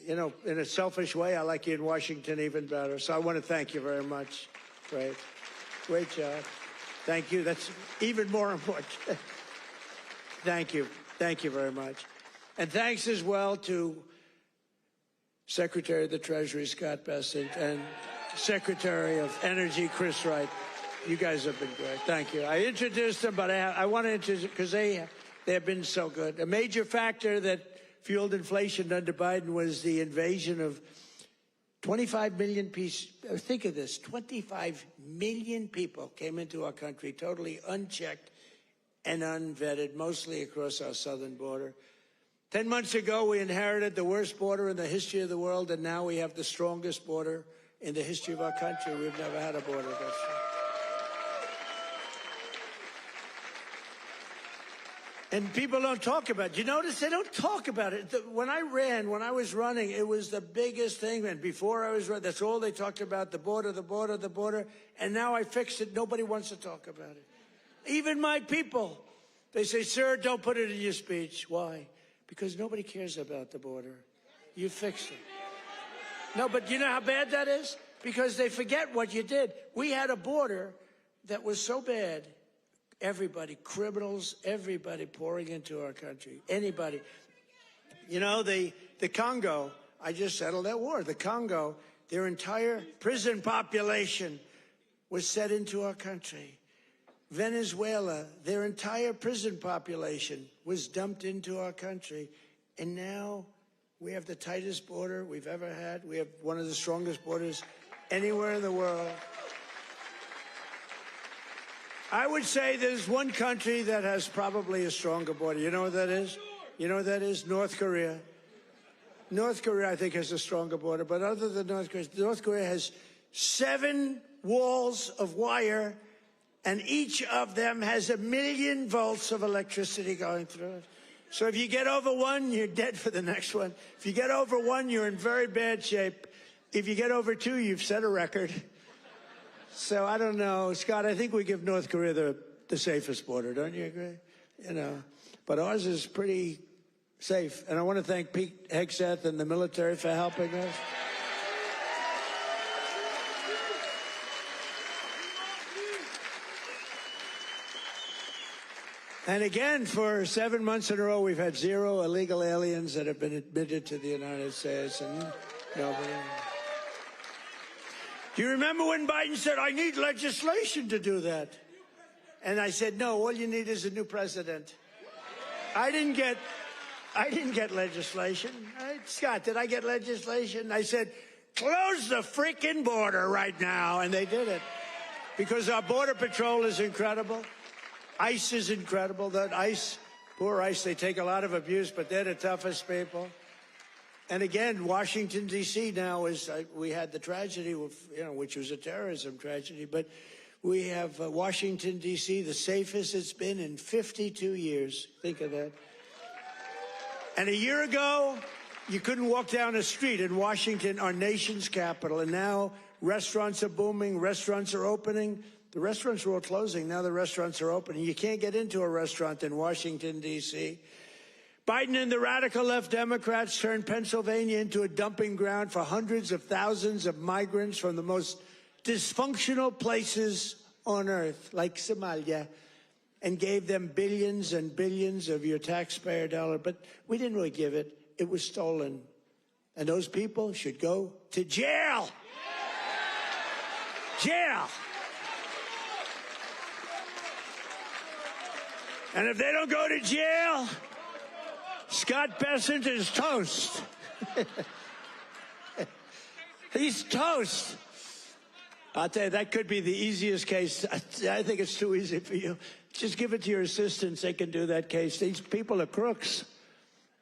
you know, in a selfish way, I like you in Washington even better. So I want to thank you very much. Great job. Thank you. That's even more important. Thank you. Thank you very much. And thanks as well to Secretary of the Treasury, Scott Bessent, and Secretary of Energy, Chris Wright. You guys have been great. Thank you. I introduced them, but I want to introduce because they have been so good. A major factor that fueled inflation under Biden was the invasion of 25 million people. Think of this, 25 million people came into our country totally unchecked and unvetted, mostly across our southern border. 10 months ago, we inherited the worst border in the history of the world, and now we have the strongest border in the history of our country. We've never had a border that strong. And people don't talk about it. You notice they don't talk about it. When I was running, it was the biggest thing. And before I was running, that's all they talked about, the border, the border, the border. And now I fixed it. Nobody wants to talk about it. Even my people. They say, sir, don't put it in your speech. Why? Because nobody cares about the border. You fixed it. No, but you know how bad that is? Because they forget what you did. We had a border that was so bad. Everybody, criminals, everybody pouring into our country. Anybody. You know, the Congo, I just settled that war. The Congo, their entire prison population was set into our country. Venezuela, their entire prison population was dumped into our country. And now we have the tightest border we've ever had. We have one of the strongest borders anywhere in the world. I would say there's one country that has probably a stronger border. You know what that is? You know what that is? North Korea. North Korea, I think, has a stronger border. But other than North Korea has 7 walls of wire, and each of them has 1 million volts of electricity going through it. So if you get over one, you're dead for the next one. If you get over one, you're in very bad shape. If you get over 2, you've set a record. So I don't know, Scott, I think we give North Korea the safest border. Don't you agree? You know, but ours is pretty safe. And I want to thank Pete Hegseth and the military for helping us. And again, for 7 months in a row, we've had 0 illegal aliens that have been admitted to the United States, and nobody. Do you remember when Biden said, I need legislation to do that? And I said, no, all you need is a new president. I didn't get legislation. Scott, did I get legislation? I said, close the freaking border right now. And they did it. Because our Border Patrol is incredible. ICE is incredible. That ICE, poor ICE, they take a lot of abuse, but they're the toughest people. And again, Washington, D.C. now is, we had the tragedy, which was a terrorism tragedy, but we have Washington, D.C., the safest it's been in 52 years. Think of that. And a year ago, you couldn't walk down a street in Washington, our nation's capital. And now restaurants are booming, restaurants are opening. The restaurants were all closing. Now the restaurants are opening. You can't get into a restaurant in Washington, D.C. Biden and the radical left Democrats turned Pennsylvania into a dumping ground for hundreds of thousands of migrants from the most dysfunctional places on earth, like Somalia, and gave them billions and billions of your taxpayer dollar. But we didn't really give it. It was stolen. And those people should go to jail. Jail. And if they don't go to jail, Scott Bessent is toast. He's toast. I'll tell you, that could be the easiest case. I think it's too easy for you. Just give it to your assistants. They can do that case. These people are crooks.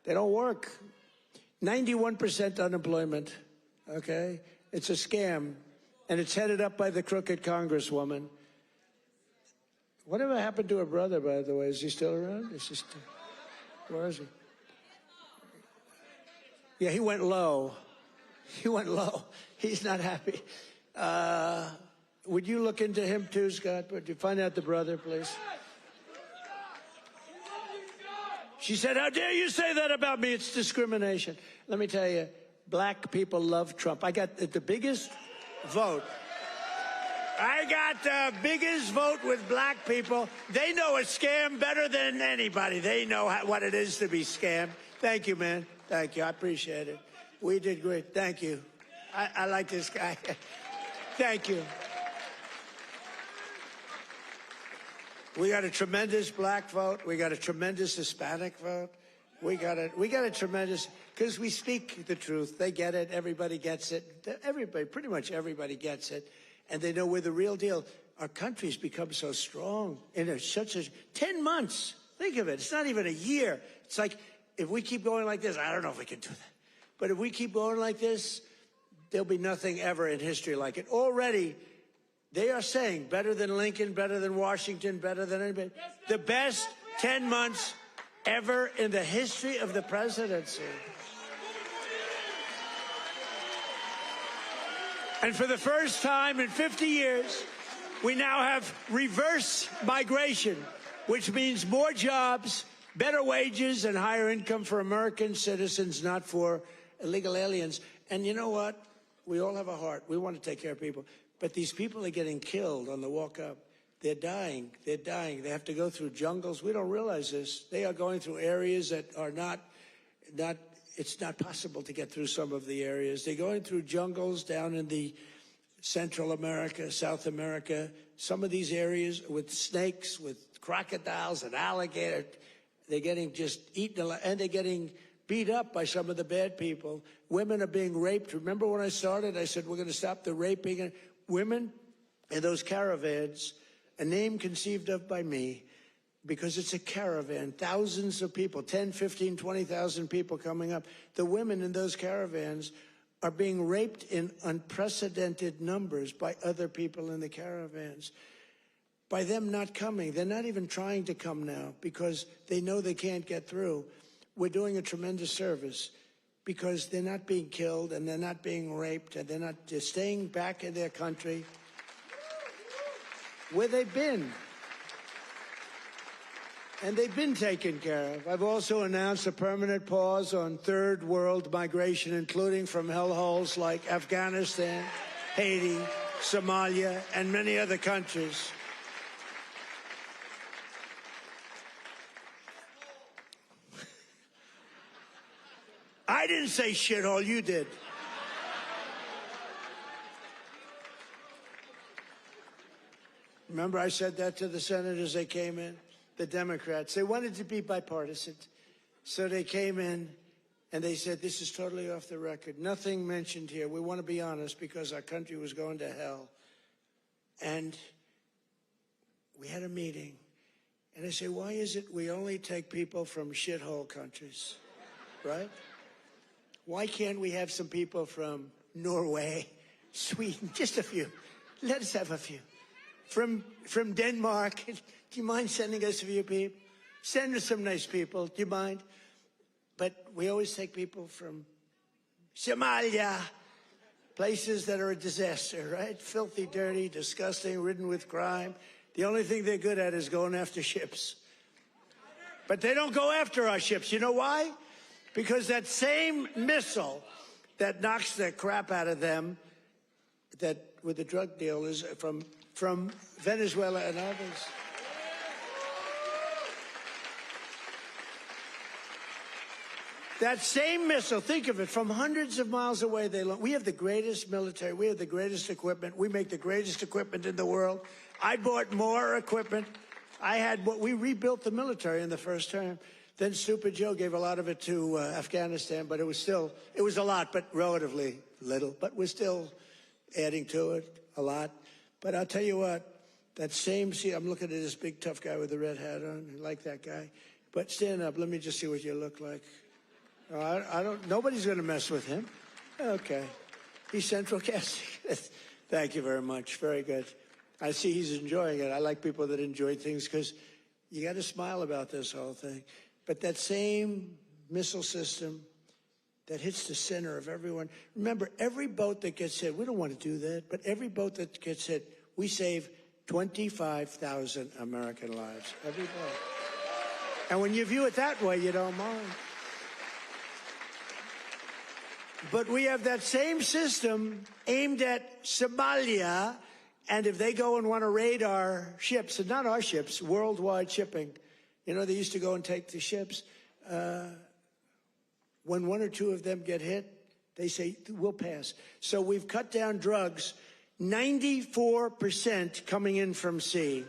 They don't work. 91% unemployment, okay? It's a scam, and it's headed up by the crooked Congresswoman. Whatever happened to her brother, by the way? Is he still around? Where is he? Yeah, he went low. He went low. He's not happy. Would you look into him too, Scott? Would you find out the brother, please? She said, how dare you say that about me? It's discrimination. Let me tell you, black people love Trump. I got the biggest vote. I got the biggest vote with black people. They know a scam better than anybody. They know what it is to be scammed. Thank you, man. Thank you. I appreciate it. We did great. Thank you. I like this guy. Thank you. We got a tremendous black vote. We got a tremendous Hispanic vote. We got a tremendous, because we speak the truth. They get it. Everybody gets it. Everybody, pretty much everybody gets it. And they know we're the real deal. Our country's become so strong in such a 10 months. Think of it. It's not even a year. It's like, if we keep going like this, I don't know if we can do that. But if we keep going like this, there'll be nothing ever in history like it. Already, they are saying better than Lincoln, better than Washington, better than anybody. The best 10 months ever in the history of the presidency. And for the first time in 50 years, we now have reverse migration, which means more jobs, better wages, and higher income for American citizens, not for illegal aliens. And you know what? We all have a heart. We want to take care of people. But these people are getting killed on the walk up. They're dying. They're dying. They have to go through jungles. We don't realize this. They are going through areas that are not it's not possible to get through some of the areas. They're going through jungles down in the Central America, South America, some of these areas with snakes, with crocodiles and alligators, they're getting just eaten alive, and they're getting beat up by some of the bad people. Women are being raped. Remember when I started, I said, we're going to stop the raping of women in those caravans, a name conceived of by me, because it's a caravan, thousands of people, 10, 15, 20,000 people coming up. The women in those caravans are being raped in unprecedented numbers by other people in the caravans. By them not coming, they're not even trying to come now because they know they can't get through. We're doing a tremendous service because they're not being killed and they're not being raped and they're staying back in their country where they've been. And they've been taken care of. I've also announced a permanent pause on third world migration, including from hellholes like Afghanistan, Haiti, Somalia, and many other countries. I didn't say shithole, you did. Remember I said that to the senators they came in? The Democrats. They wanted to be bipartisan. So they came in and they said, this is totally off the record. Nothing mentioned here. We want to be honest because our country was going to hell. And we had a meeting. And I say, why is it we only take people from shithole countries, right? Why can't we have some people from Norway, Sweden, just a few? Let us have a few. From Denmark. Do you mind sending us a few people? Send us some nice people. Do you mind? But we always take people from Somalia, places that are a disaster, right? Filthy, dirty, disgusting, ridden with crime. The only thing they're good at is going after ships. But they don't go after our ships. You know why? Because that same missile that knocks the crap out of them, that with the drug deal, is from Venezuela and others. That same missile, think of it, from hundreds of miles away, we have the greatest military, we have the greatest equipment, we make the greatest equipment in the world. I bought more equipment. We rebuilt the military in the first term. Then Stupid Joe gave a lot of it to Afghanistan, but it was a lot, but relatively little. But we're still adding to it a lot. But I'll tell you what, I'm looking at this big tough guy with the red hat on. I like that guy. But stand up, let me just see what you look like. Nobody's going to mess with him. Okay. He's central casting. Thank you very much. Very good. I see he's enjoying it. I like people that enjoy things because you got to smile about this whole thing. But that same missile system that hits the center of everyone. Remember, every boat that gets hit, we don't want to do that, but every boat that gets hit, we save 25,000 American lives. Every boat. And when you view it that way, you don't mind. But we have that same system aimed at Somalia, and if they go and want to raid our ships, and not our ships, worldwide shipping, you know, they used to go and take the ships. When one or two of them get hit, they say, we'll pass. So we've cut down drugs, 94% coming in from sea.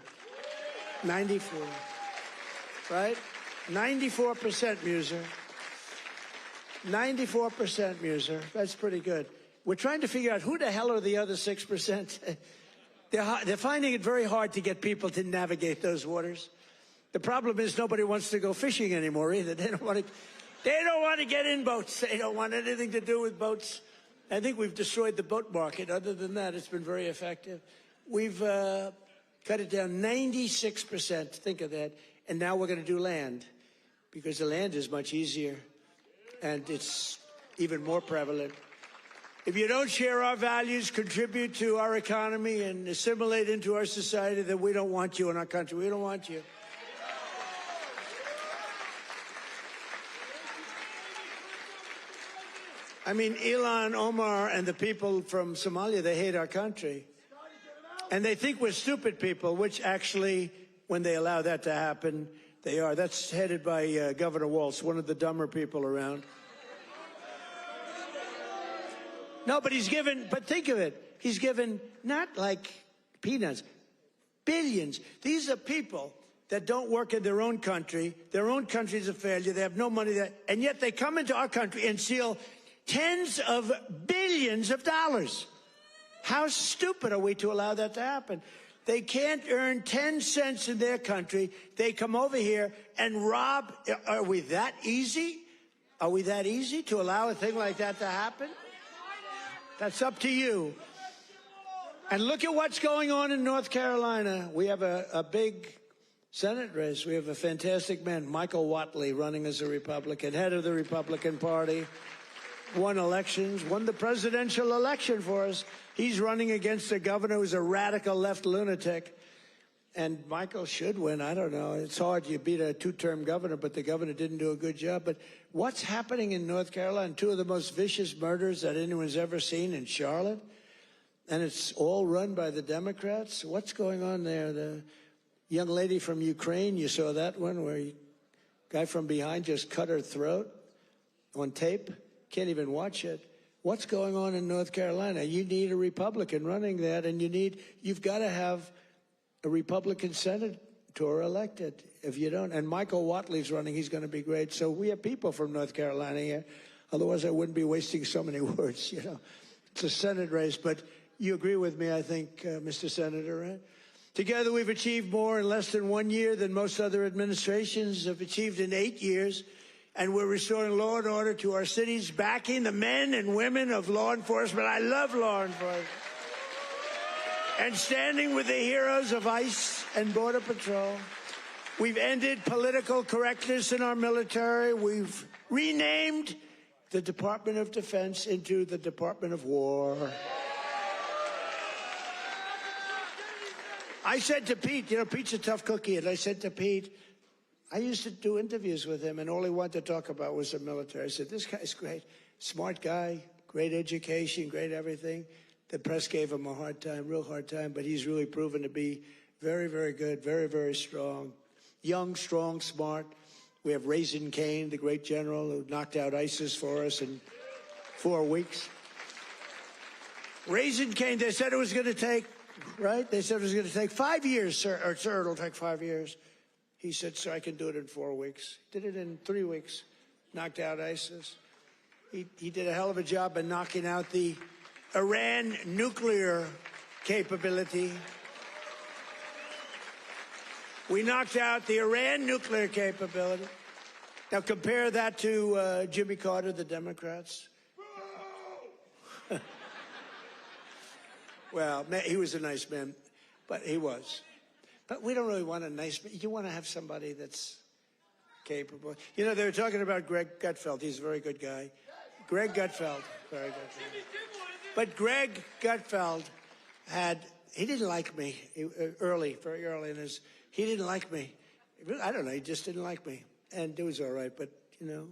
94, right? 94%, Muser. 94%, Muser. That's pretty good. We're trying to figure out who the hell are the other 6%. They're finding it very hard to get people to navigate those waters. The problem is nobody wants to go fishing anymore either. They don't want to get in boats. They don't want anything to do with boats. I think we've destroyed the boat market. Other than that, it's been very effective. We've cut it down 96%. Think of that. And now we're going to do land because the land is much easier. And it's even more prevalent. If you don't share our values, contribute to our economy, and assimilate into our society, then we don't want you in our country. We don't want you. I mean, Ilhan Omar and the people from Somalia, they hate our country. And they think we're stupid people, which actually, when they allow that to happen, they are. That's headed by Governor Walz, one of the dumber people around. No, but but think of it. He's given not like peanuts, billions. These are people that don't work in their own country. Their own country's a failure. They have no money there. And yet they come into our country and steal tens of billions of dollars. How stupid are we to allow that to happen? They can't earn 10 cents in their country. They come over here and rob. Are we that easy? Are we that easy to allow a thing like that to happen? That's up to you. And look at what's going on in North Carolina. We have a big Senate race. We have a fantastic man, Michael Whatley, running as a Republican, head of the Republican Party, won elections, won the presidential election for us. He's running against a governor who's a radical left lunatic. And Michael should win. I don't know. It's hard. You beat a two-term governor, but the governor didn't do a good job. But what's happening in North Carolina? Two of the most vicious murders that anyone's ever seen in Charlotte. And it's all run by the Democrats. What's going on there? The young lady from Ukraine, you saw that one where a guy from behind just cut her throat on tape. Can't even watch it. What's going on in North Carolina? You need a Republican running that, and you've got to have a Republican senator elected. If you don't, and Michael Whatley's running, he's going to be great. So we have people from North Carolina here. Otherwise, I wouldn't be wasting so many words. You know, it's a Senate race, but you agree with me, I think, Mr. Senator, right? Together, we've achieved more in less than 1 year than most other administrations have achieved in 8 years. And we're restoring law and order to our cities, backing the men and women of law enforcement. I love law enforcement. And standing with the heroes of ICE and Border Patrol. We've ended political correctness in our military. We've renamed the Department of Defense into the Department of War. I said to Pete, you know, Pete's a tough cookie, and I said to Pete, I used to do interviews with him, and all he wanted to talk about was the military. I said, this guy's great, smart guy, great education, great everything. The press gave him a hard time, real hard time, but he's really proven to be very, very good, very, very strong. Young, strong, smart. We have Raisin Cain, the great general who knocked out ISIS for us in 4 weeks. Raisin Cain, they said it was going to take, right? They said it was going to take 5 years, sir. Or, sir, it'll take 5 years. He said, sir, I can do it in 4 weeks. Did it in 3 weeks. Knocked out ISIS. He did a hell of a job in knocking out the Iran nuclear capability. We knocked out the Iran nuclear capability. Now compare that to Jimmy Carter, the Democrats. Well, he was a nice man, but he was. But we don't really want a nice man. You want to have somebody that's capable. You know, they were talking about Greg Gutfeld. He's a very good guy. Greg Gutfeld, very good guy. But Greg Gutfeld he didn't like me very early in his, he didn't like me. I don't know, he just didn't like me. And it was all right, but, you know,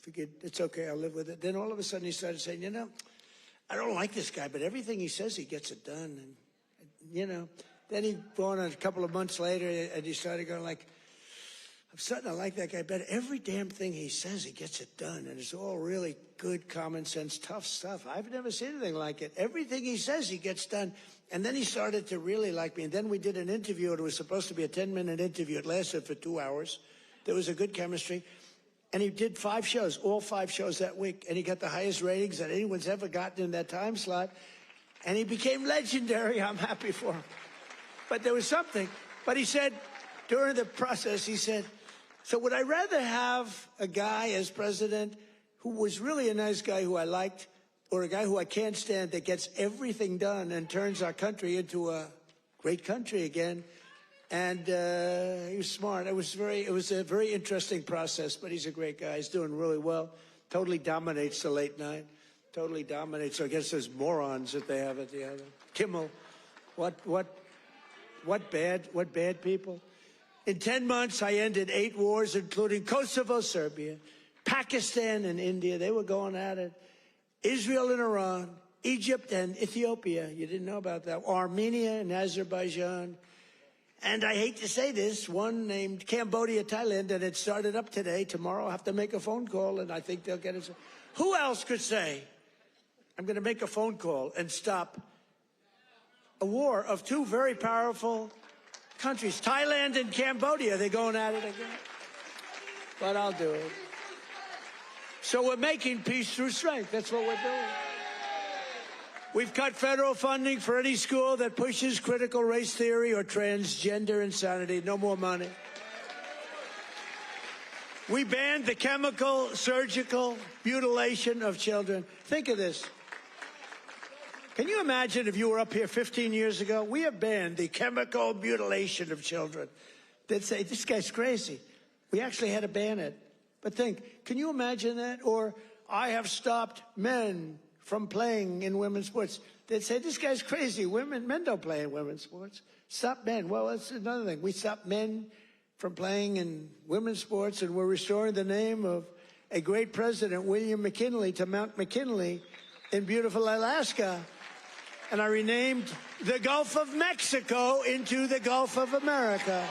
it's okay, I'll live with it. Then all of a sudden he started saying, you know, I don't like this guy, but everything he says, he gets it done. And, you know, then he went on a couple of months later and he started going like, I'm starting to like that guy better. Every damn thing he says, he gets it done. And it's all really good, common sense, tough stuff. I've never seen anything like it. Everything he says, he gets done. And then he started to really like me. And then we did an interview. It was supposed to be a 10-minute interview. It lasted for 2 hours. There was a good chemistry. And he did 5 shows, all 5 shows that week. And he got the highest ratings that anyone's ever gotten in that time slot. And he became legendary. I'm happy for him. But there was something. But he said, during the process, he said, so would I rather have a guy as president who was really a nice guy who I liked, or a guy who I can't stand that gets everything done and turns our country into a great country again? And he was smart. It was a very interesting process, but he's a great guy. He's doing really well. Totally dominates the late night. Totally dominates against those morons that they have at the other. Kimmel, what bad people. In 10 months, I ended 8 wars, including Kosovo, Serbia, Pakistan, and India. They were going at it. Israel and Iran, Egypt and Ethiopia. You didn't know about that. Armenia and Azerbaijan. And I hate to say this, one named Cambodia, Thailand, and it started up today. Tomorrow I'll have to make a phone call, and I think they'll get it. Who else could say, I'm going to make a phone call and stop a war of two very powerful countries, Thailand and Cambodia. They're going at it again. But I'll do it. So we're making peace through strength. That's what we're doing. We've cut federal funding for any school that pushes critical race theory or transgender insanity. No more money. We banned the chemical, surgical mutilation of children. Think of this. Can you imagine if you were up here 15 years ago? We have banned the chemical mutilation of children. They'd say, this guy's crazy. We actually had to ban it. But think, can you imagine that? Or I have stopped men from playing in women's sports. They'd say, this guy's crazy. Men don't play in women's sports. Stop men. Well, that's another thing. We stopped men from playing in women's sports, and we're restoring the name of a great president, William McKinley, to Mount McKinley in beautiful Alaska. And I renamed the Gulf of Mexico into the Gulf of America.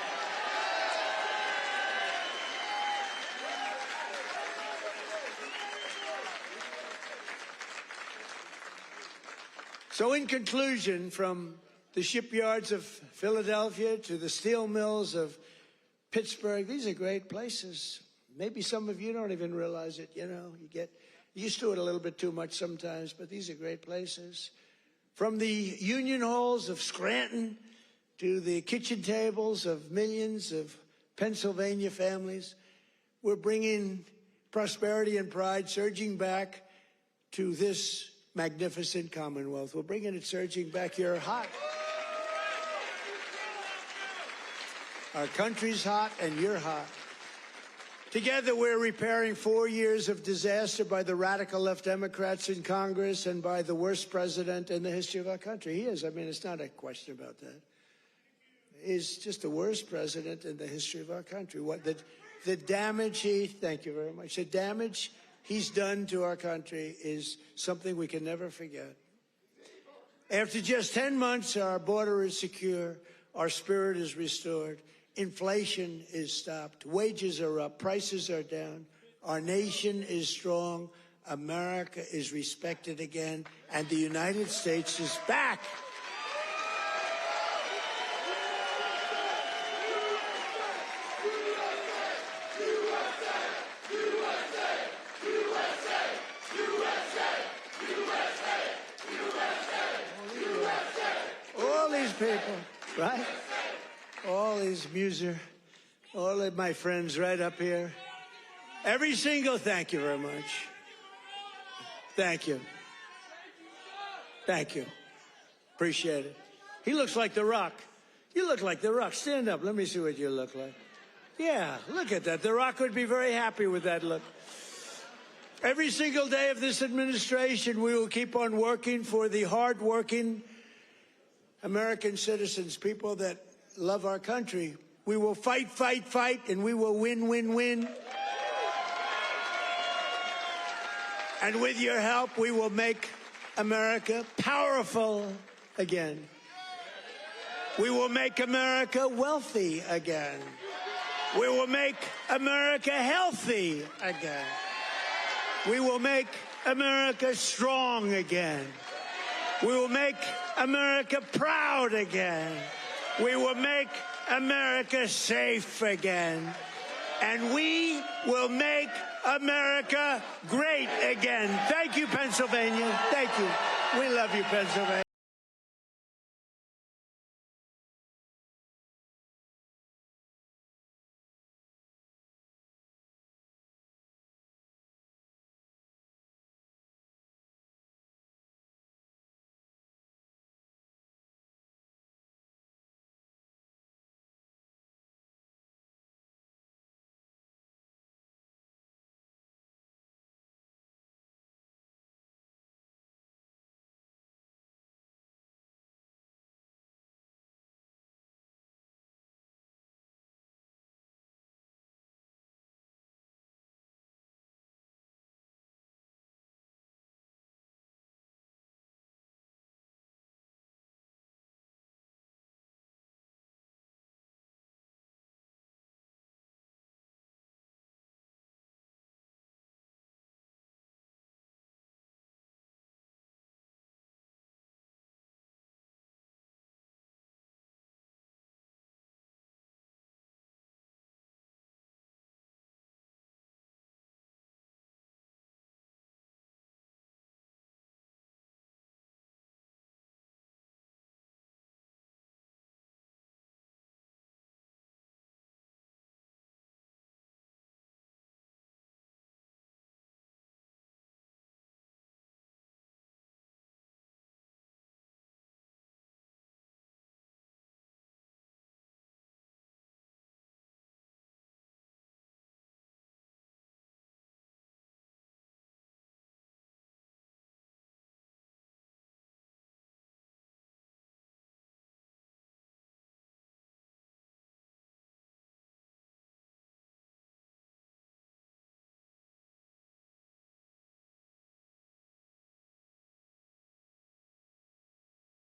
So in conclusion, from the shipyards of Philadelphia to the steel mills of Pittsburgh, these are great places. Maybe some of you don't even realize it, you know. You get used to it a little bit too much sometimes, but these are great places. From the union halls of Scranton to the kitchen tables of millions of Pennsylvania families, we're bringing prosperity and pride surging back to this magnificent Commonwealth. We're bringing it surging back. You're hot. Our country's hot, and you're hot. Together, we're repairing 4 years of disaster by the radical left Democrats in Congress and by the worst president in the history of our country. He is. I mean, it's not a question about that. He's just the worst president in the history of our country. The damage thank you very much. The damage he's done to our country is something we can never forget. After just 10 months, our border is secure, our spirit is restored, inflation is stopped, wages are up, prices are down, our nation is strong, America is respected again, and the United States is back. People, right? All these all of my friends right up here. Every single, thank you very much. Thank you. Thank you. Appreciate it. He looks like The Rock. You look like The Rock. Stand up. Let me see what you look like. Yeah, look at that. The Rock would be very happy with that look. Every single day of this administration, we will keep on working for the hard-working American citizens, people that love our country. We will fight, fight, fight, and we will win, win, win. And with your help, we will make America powerful again. We will make America wealthy again. We will make America healthy again. We will make America strong again. We will make America proud again. We will make America safe again. And we will make America great again. Thank you, Pennsylvania. Thank you. We love you, Pennsylvania.